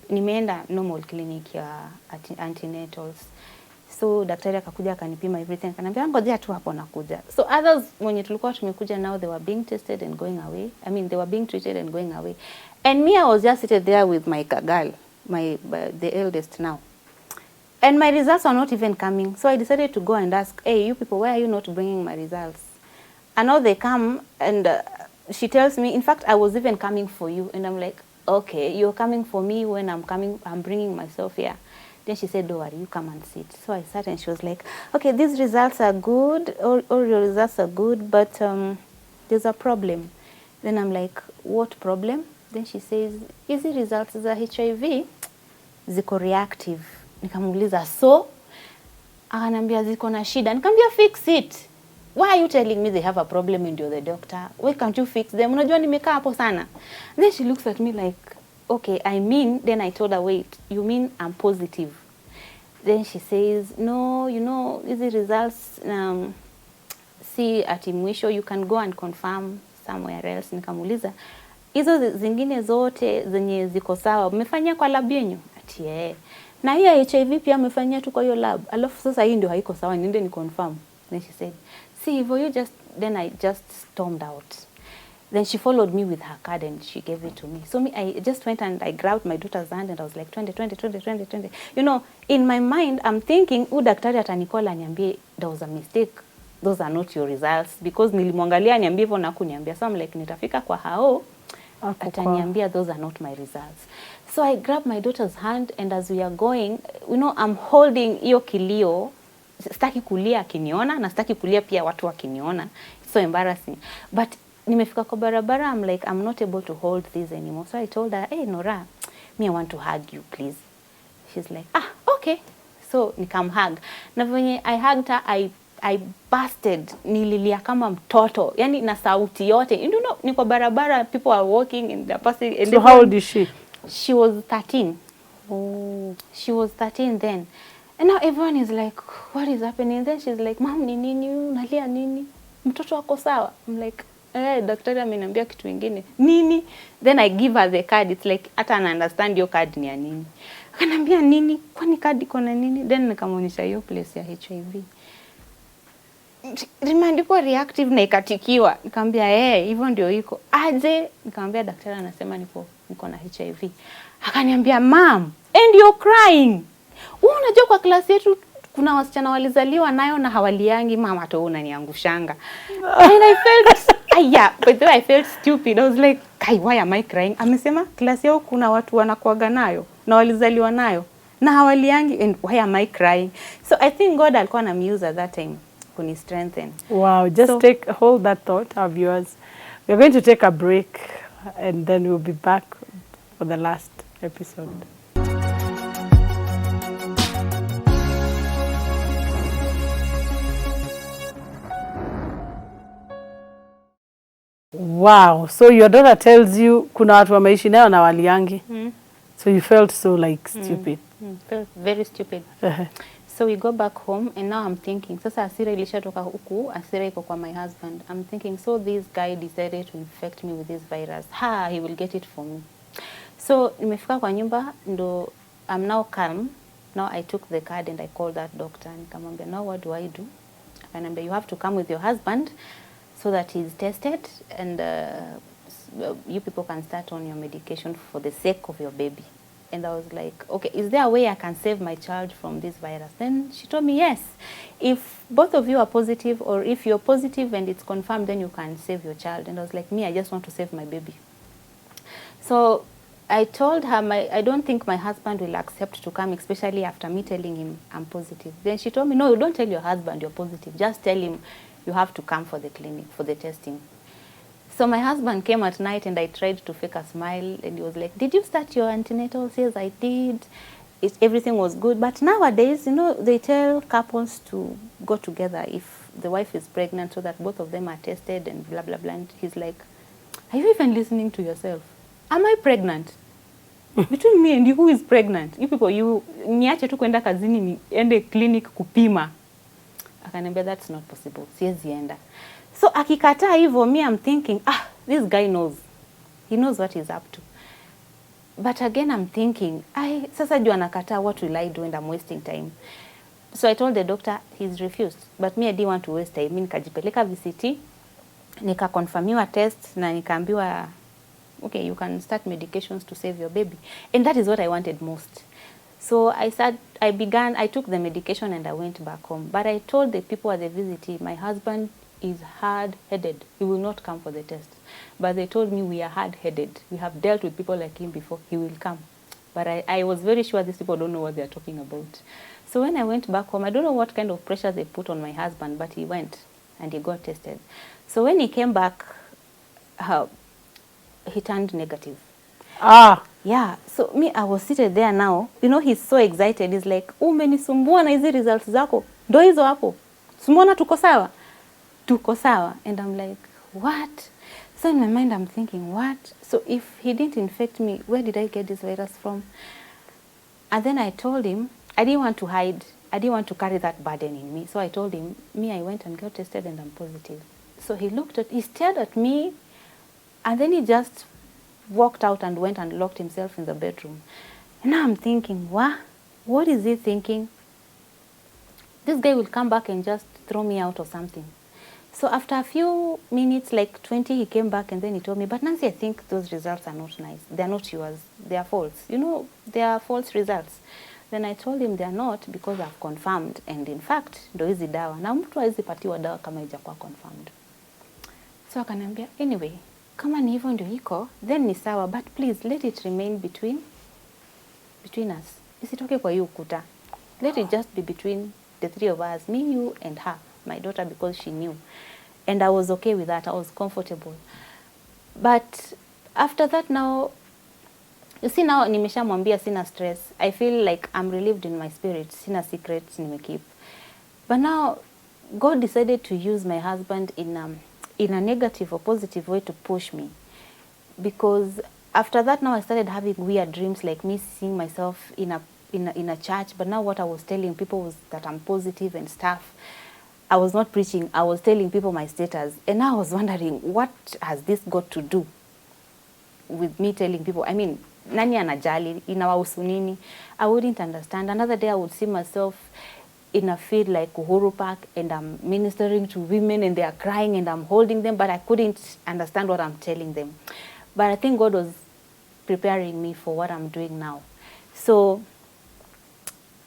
Nimeenda normal clinic ya antenatals. So daktari akakuja akanipima everything. Akaniambia ngojea tu hapo nakuja. So others wenye tulikuwa tumekuja now, they were being tested and going away. They were being treated and going away. And me, I was just seated there with my girl, the eldest now. And my results are not even coming. So I decided to go and ask, hey, you people, why are you not bringing my results? And now they come and she tells me, in fact, I was even coming for you. And I'm like, okay, you're coming for me when I'm bringing myself here. Then she said, don't worry, you come and sit. So I sat and she was like, okay, these results are good, all your results are good, but there's a problem. Then I'm like, what problem? Then she says, hizi results za HIV ziko reactive. Nikamuuliza, so? Akanambia ziko na shida. Nikamwambia, fix it. Why are you telling me they have a problem and you're the doctor? Why can't you fix them? Unajua nimekaa hapo sana. Then she looks at me like, okay, then I told her, wait, you mean I'm positive? Then she says, no, hizi results, see ati mwisho, you can go and confirm somewhere else. Nikamuuliza, hizo zingine zote zenye ziko sawa, mmefanyia kwa lab yenu? Ati na hii HIV pia mmefanyia tu kwa hiyo lab. Alafu sasa hii ndio haiko sawa, niende ni confirm. Then she said, see, then I just stormed out. Then she followed me with her card and she gave it to me. So I just went and I grabbed my daughter's hand and I was like, 20. In my mind, I'm thinking, daktari atanikola niambie there was a mistake. those are not your results, because nilimwangalia niambia hivyo na kuniambia. So I'm like, nitafika kwa hao ataniambia those are not my results. So I grabbed my daughter's hand, and as we are going, you know, I'm holding hiyo kilio. Sitaki kulia akiniona na sitaki kulia pia watu wakiniona. It's so embarrassing. But nimefika kwa barabara, I'm like, I'm not able to hold this anymore. So I told her, hey Nora, me I want to hug you please. She's like, okay. So nikamhug. Na venye I hugged her, I busted, nililia kama mtoto, yani na sauti yote. You know, ni kwa barabara, people are walking and they're passing. And so how old is she? She was 13. Oh. She was 13 then. And now everyone is like, what is happening? And then she's like, mom, ni nini? Unalia nini? Mtoto wako sawa? I'm like, daktari ameniambia kitu kingine. Nini? Then I give her the card. It's like, hata ana understand your card ni ya nini. Akanambia nini? Kwani card iko na nini? Then nikamuonyesha hiyo place ya HIV. Imeandikwa reactive na ikatikiwa. Nikamwambia hivyo ndio iko. Aje? Nikamwambia daktari anasema niko na HIV. Akaniambia, mom, and you're crying. Unajua kwa klasi yetu kuna wasichana walizaliwa nayo na hawaliangi. Mama to unaniangushanga. And I felt but then I felt stupid. I was like, why am I crying? Amesema klasi yao kuna watu wanakuaga nayo na walizaliwa nayo na hawaliangi, and why am I crying? So I think God alikuwa anamuse at that time kuni strengthen. Wow, just hold that thought of yours. We're going to take a break, and then we'll be back for the last episode. Wow, so your daughter tells you kuna watu wameishi nayo na waliangi. So you felt so like stupid. Felt very stupid. So we go back home, and now I'm thinking, sasa hasira ilishatoka huku, hasira iko kwa my husband. I'm thinking, so this guy decided to infect me with this virus. He will get it for me. So nimefika kwa nyumba, ndo I'm now calm. Now I took the card and I called that doctor. Nikamwambia, now what do I do? Akanambia, you have to come with your husband so that he's tested, and you people can start on your medication for the sake of your baby. And I was like, okay, is there a way I can save my child from this virus? Then she told me, yes. If both of you are positive, or if you're positive and it's confirmed, then you can save your child. And I was like, me, I just want to save my baby. So I told her, I don't think my husband will accept to come, especially after me telling him I'm positive. Then she told me, no, don't tell your husband you're positive. Just tell him you have to come for the clinic, for the testing. So my husband came at night, and I tried to fake a smile, and he was like, did you start your antenatal? Yes, I did. Everything was good. But nowadays, you know, they tell couples to go together if the wife is pregnant, so that both of them are tested and blah, blah, blah. And he's like, are you even listening to yourself? Am I pregnant? Between me and you, who is pregnant? You people, niache tu kwenda kazini, niende clinic kupima. Akaniambia, that's not possible. Siwezi enda. So akikataa hivyo, me I'm thinking, this guy knows. He knows what he's up to. But again I'm thinking, sasa juu anakataa, what will I do, and I'm wasting time. So I told the doctor, he's refused. But me I didn't want to waste time. Mimi nikajipeleka VCT, nikakonfirmiwa test, na nikaambiwa, okay, you can start medications to save your baby. And that is what I wanted most. So I took the medication and I went back home. But I told the people at the VCT, my husband is hard-headed. He will not come for the test. But they told me, we are hard-headed. We have dealt with people like him before. He will come. But I was very sure these people don't know what they are talking about. So when I went back home, I don't know what kind of pressure they put on my husband, but he went and he got tested. So when he came back, he turned negative. Yeah. So me, I was seated there now. You know, he's so excited. He's like, umenisumbua na hizi results zako. Ndo hizo hapo. Sumona tuko sawa? Tuko sawa. And I'm like, what? So in my mind, I'm thinking, what? So if he didn't infect me, where did I get this virus from? And then I told him, I didn't want to hide. I didn't want to carry that burden in me. So I told him, I went and got tested and I'm positive. So he stared at me, and then he just walked out and went and locked himself in the bedroom. And now I'm thinking, what is he thinking? This guy will come back and just throw me out or something. So after a few minutes, like 20, he came back and then he told me, but Nancy, I think those results are not nice. They're not yours. They are false. You know, they are false results. Then I told him they are not because I've confirmed, and in fact ndo hizi dawa, na mtu hawezi patiwa dawa kama haijakuwa confirmed. So akaniambia, anyway, kama ni hivyo ndio iko, then ni sawa, but please let it remain between us. Isitoke kwa hiyo ukuta. Let it just be between the three of us, me, you and her, my daughter, because she knew. And I was okay with that. I was comfortable. But after that now, you see now nimeshamwambia sina stress. I feel like I'm relieved in my spirit. Sina secrets nimekeep. But now God decided to use my husband in a negative or positive way to push me. Because after that now I started having weird dreams, like me seeing myself in a church. But now what I was telling people was that I'm positive and stuff. I was not preaching. I was telling people my status. And I was wondering, what has this got to do with me telling people? I mean, nani anajali? Inawahusu nini? I wouldn't understand. Another day I would see myself in a field like Uhuru Park, and I'm ministering to women and they are crying and I'm holding them, but I couldn't understand what I'm telling them. But I think God was preparing me for what I'm doing now. So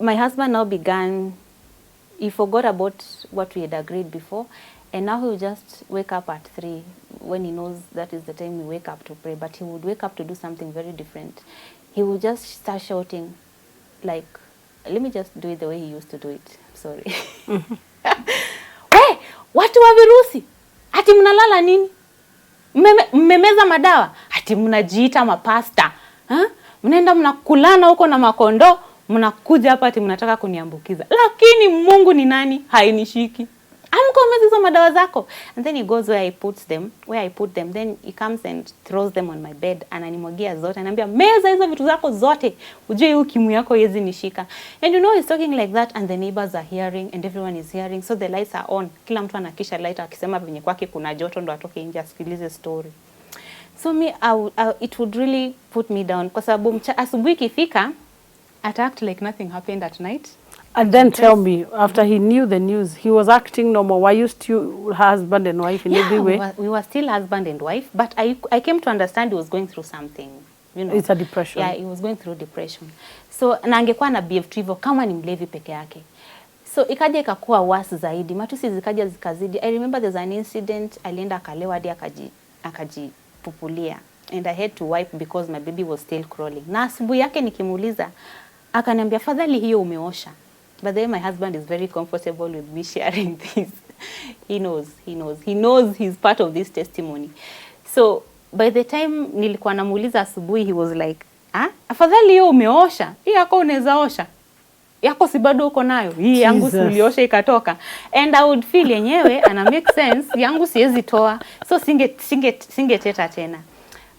my husband now began, he forgot about what we had agreed before, and now he will just wake up at 3 when he knows that is the time we wake up to pray. But he would wake up to do something very different. He would just start shouting, like, let me just do it the way he used to do it. Sorry. We, watu wa virusi, ati mnalala nini? Mmemeza madawa, ati mnajiita mapasta. Mnaenda mnakulana huko na makondo, mnakuja hapa ati mnataka kuniambukiza. Lakini Mungu ni nani? Hainishiki. Amkomeza hizo madawa zako. And then he goes where I put them. Then he comes and throws them on my bed. Ananimwagia zote. Ananiambia, meza hizo vitu zako zote. Ujue hiyo kimu yako yezi nishika. And you know he's talking like that, and the neighbors are hearing and everyone is hearing. So the lights are on. Kila mtu anakisha light akisema venye kwake kuna joto ndo atoke nje asikilize story. So me, it would really put me down. Kwa sababu asubuhi ikifika, I'd act like nothing happened at night. And then tell me, after he knew the news, he was acting normal. Were you still husband and wife in every way? We were still husband and wife, but I came to understand he was going through something. You know, it's a depression. Yeah, he was going through depression. So na angekuwa na behave hivyo kama ni mlevi peke yake. So ikaja ikakuwa worse zaidi. Matusi zikaja zikazidi. I remember there's an incident, alienda akalewa hadi akajipupulia. And I had to wipe because my baby was still crawling. Na asubuhi yake nikimuuliza, akaniambia, fadhali hiyo umeosha. But then my husband is very comfortable with me sharing this. He knows he's part of this testimony. So by the time nilikuwa namuuliza asubuhi, he was like, afadhali hiyo umeosha, hii yako unaweza osha, yako si bado uko nayo, hii yangu si uliosha ikatoka. And I would feel yenyewe ana make sense, yangu siwezi toa, so singeteta tena.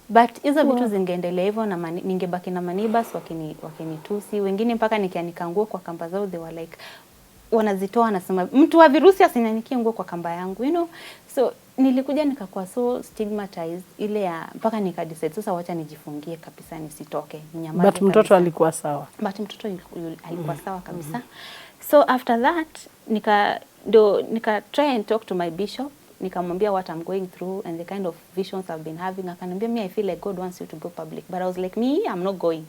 But hizo vitu zingeendelea hivyo na ningebaki na manibas wakinitusi. Wengine mpaka nikianika nguo kwa kamba zao, they were like, wanazitoa nasema, mtu wa virusi asinianikie nguo kwa kamba yangu, you know. So nilikuja nikakuwa so stigmatized ile ya mpaka nikadecide sasa wacha nijifungie kabisa nisitoke, ninyamaze. But mtoto alikuwa sawa. But mtoto alikuwa sawa kabisa. So after that nika try and talk to my bishop. Nikamwambia what I'm going through and the kind of visions I've been having. Akaniambia, me, I feel like God wants you to go public. But I was like, me, I'm not going.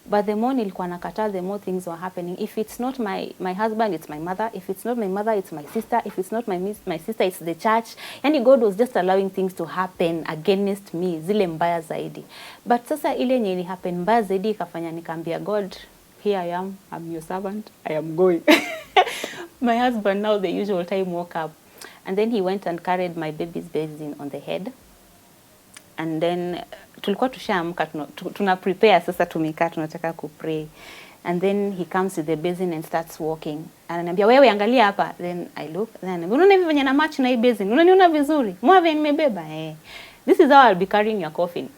But the more nilikuwa nakataa, the more things were happening. If it's not my husband, it's my mother. If it's not my mother, it's my sister. If it's not my sister, it's the church. And God was just allowing things to happen against me, zile mbaya zaidi. But sasa ile nye ili happen mbaya zaidi ikafanya nikaambia God, here I am, I'm your servant, I am going. My husband now the usual time woke up. And then he went and carried my baby's basin on the head. And then tulikuwa tushaamka tuna prepare sasa tumekaa tunataka kupray. And then he comes to the basin and starts walking. Ananiambia, wewe angalia hapa. Then I look. Then ananiambia, unaona hivi venye na match na hii basin? Unaniona vizuri? Mwawe nimebeba. This is how I'll be carrying your coffin.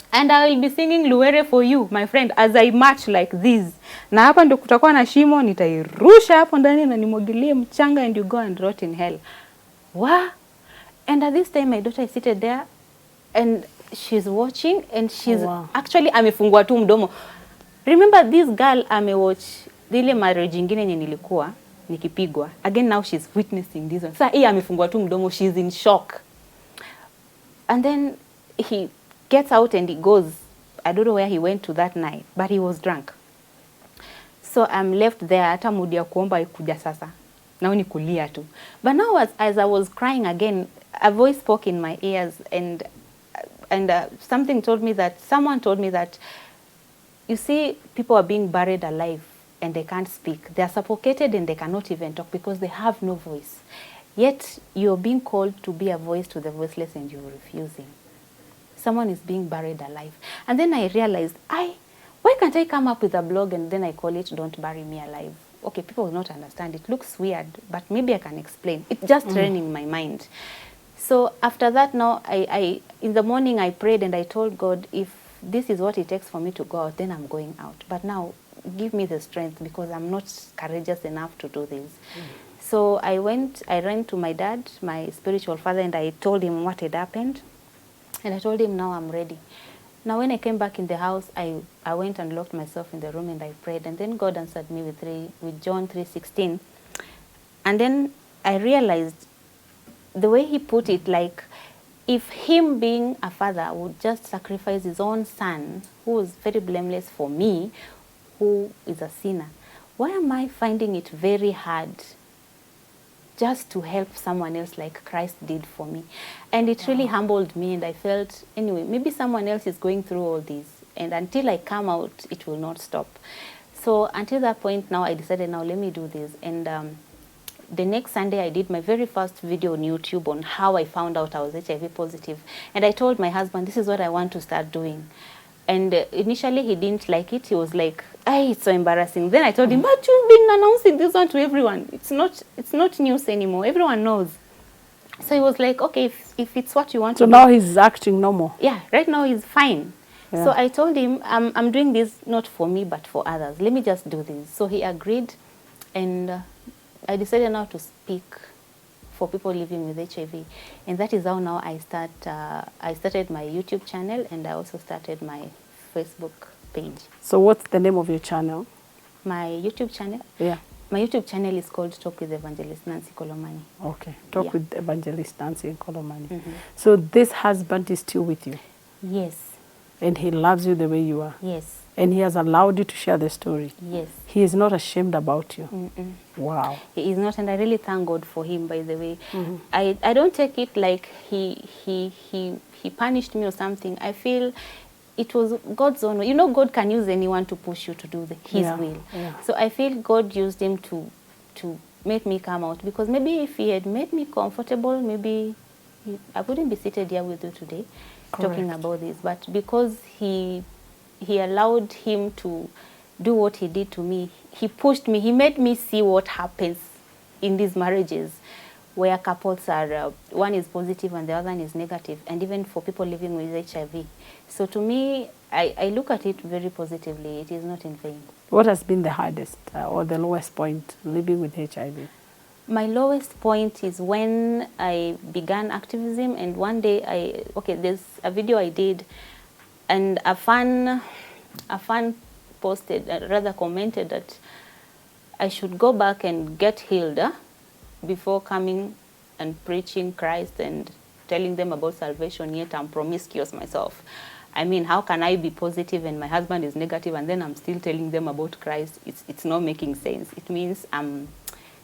And I will be singing Luere for you, my friend, as I march like this. Na hapa ndo kutakuwa na shimo, nitairusha hapo ndani na nimwagilie mchanga, and you go and rot in hell. Wow. And at this time my daughter is seated there and she's watching, and she's actually amefungua tu mdomo. Remember this girl amewatch ile marriage nyingine yenye nilikuwa nikipigwa. Again now she's witnessing this one. Sasa hii amefungua tu mdomo, she's in shock. And then he gets out and he goes, I don't know where he went to that night, but he was drunk. So I'm left there, hata mood ya kuomba ikuja sasa. Now ni kulia tu. But now as I was crying again, a voice spoke in my ears, and someone told me that, you see, people are being buried alive and they can't speak. They are suffocated and they cannot even talk because they have no voice. Yet you're being called to be a voice to the voiceless and you're refusing. Someone is being buried alive. And then I realized, why can't I come up with a blog and then I call it Don't Bury Me Alive? Okay, people will not understand. It looks weird, but maybe I can explain. It just ran in my mind. So after that, now, I in the morning I prayed and I told God, if this is what it takes for me to go out, then I'm going out. But now, give me the strength because I'm not courageous enough to do this. So I ran to my dad, my spiritual father, and I told him what had happened. And I told him, now I'm ready. Now when I came back in the house, I went and locked myself in the room and I prayed. And then God answered me with John 3:16. And then I realized the way he put it, like, if him being a father would just sacrifice his own son, who was very blameless for me, who is a sinner, why am I finding it very hard just to help someone else like Christ did for me? And it really humbled me, and I felt, anyway, maybe someone else is going through all this, and until I come out, it will not stop. So until that point now, I decided, now let me do this. And the next Sunday, I did my very first video on YouTube on how I found out I was HIV positive. And I told my husband, this is what I want to start doing. And initially, he didn't like it. He was like, it's so embarrassing. Then I told him, but you've been announcing this one to everyone. It's not news anymore. Everyone knows. So he was like, okay, if it's what you want to do. So now he's acting normal. Yeah, right now he's fine. Yeah. So I told him, I'm doing this not for me, but for others. Let me just do this. So he agreed, and I decided now to speak for people living with HIV, and that is how now I started my YouTube channel, and I also started my Facebook page. So what's the name of your channel? My YouTube channel? Yeah. My YouTube channel is called Talk with Evangelist Nancy Colomany. Okay, Talk with Evangelist Nancy Colomany. So this husband is still with you? Yes. And he loves you the way you are? Yes. And he has allowed you to share the story? Yes. He is not ashamed about you? Wow. He is not, and I really thank God for him, by the way. I don't take it like he punished me or something. I feel it was God's own way. You know, God can use anyone to push you to do his will. Yeah. So I feel God used him to make me come out, because maybe if he had made me comfortable, maybe I wouldn't be seated here with you today. Correct. Talking about this. But because he allowed him to do what he did to me, he pushed me, he made me see what happens in these marriages where couples are, one is positive and the other one is negative, and even for people living with HIV. So to me, I look at it very positively. It is not in vain. What has been the hardest or the lowest point living with HIV? My lowest point is when I began activism, and one day there's a video I did, and a fan posted, rather commented, that I should go back and get healed before coming and preaching Christ and telling them about salvation, yet I'm promiscuous myself. I mean, how can I be positive and my husband is negative and then I'm still telling them about Christ? It's not making sense. It means I'm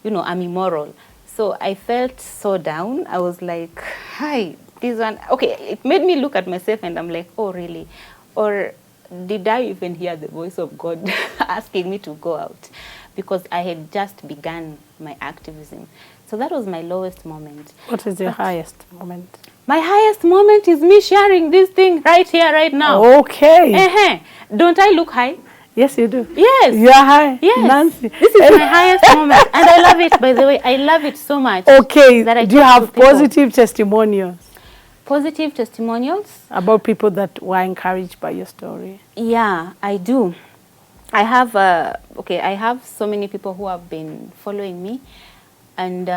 immoral. So I felt so down. I was like, hi, this one. Okay, it made me look at myself and I'm like, oh, really? Or did I even hear the voice of God asking me to go out? Because I had just begun my activism. So that was my lowest moment. What is your highest moment? My highest moment is me sharing this thing right here, right now. Okay. Don't I look high? Yes, you do. Yes. You are high. Yes. Nancy. This is my highest moment. And I love it, by the way. I love it so much. Okay. That I do you talk have to people. Positive testimonials? Positive testimonials? About people that were encouraged by your story? Yeah, I do. I have so many people who have been following me and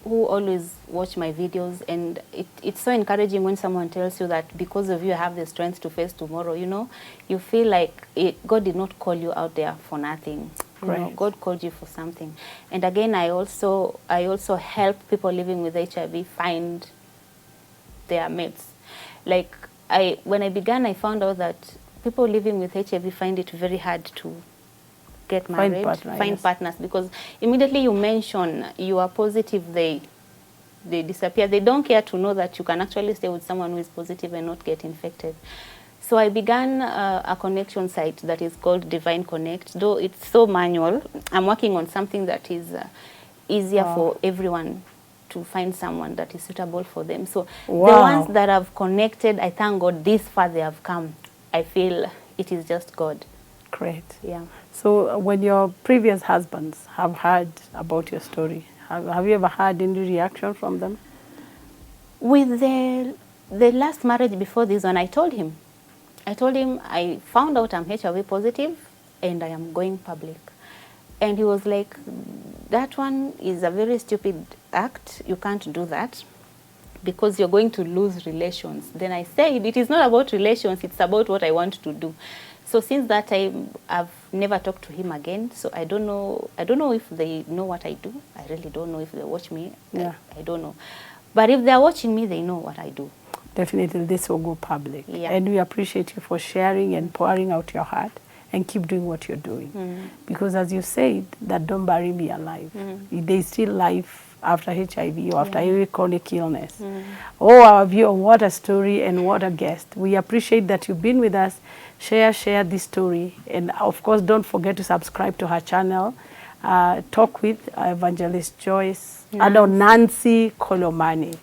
who always watch my videos, and it's so encouraging when someone tells you that because of you I have the strength to face tomorrow. You know, you feel like God did not call you out there for nothing. You know, God called you for something. And again, I also help people living with HIV find their mates. Like when I began, I found out that people living with HIV find it very hard to get married, find partners, because immediately you mention you are positive, they disappear. They don't care to know that you can actually stay with someone who is positive and not get infected. So I began a connection site that is called Divine Connect. Though it's so manual, I'm working on something that is easier for everyone to find someone that is suitable for them. So the ones that have connected, I thank God this far they have come. I feel it is just God. Great. Yeah. So when your previous husbands have heard about your story, have you ever had any reaction from them? With the last marriage before this one, I told him I found out I'm HIV positive and I am going public. And he was like, that one is a very stupid act. You can't do that because you're going to lose relations. Then I said, it is not about relations, it's about what I want to do. So since that time, I've never talked to him again. So I don't know if they know what I do. I really don't know if they watch me. Yeah. I don't know. But if they're watching me, they know what I do. Definitely this will go public. Yeah. And we appreciate you for sharing and pouring out your heart, and keep doing what you're doing. Because as you said, that don't bury me alive. There's still life after HIV or after every chronic illness. Oh, our viewer, what a story and what a guest. We appreciate that you've been with us. Share this story. And of course, don't forget to subscribe to her channel. Talk with Evangelist Joyce, Nancy Colomany.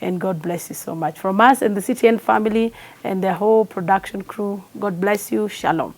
And God bless you so much. From us and the CTN family and the whole production crew, God bless you. Shalom.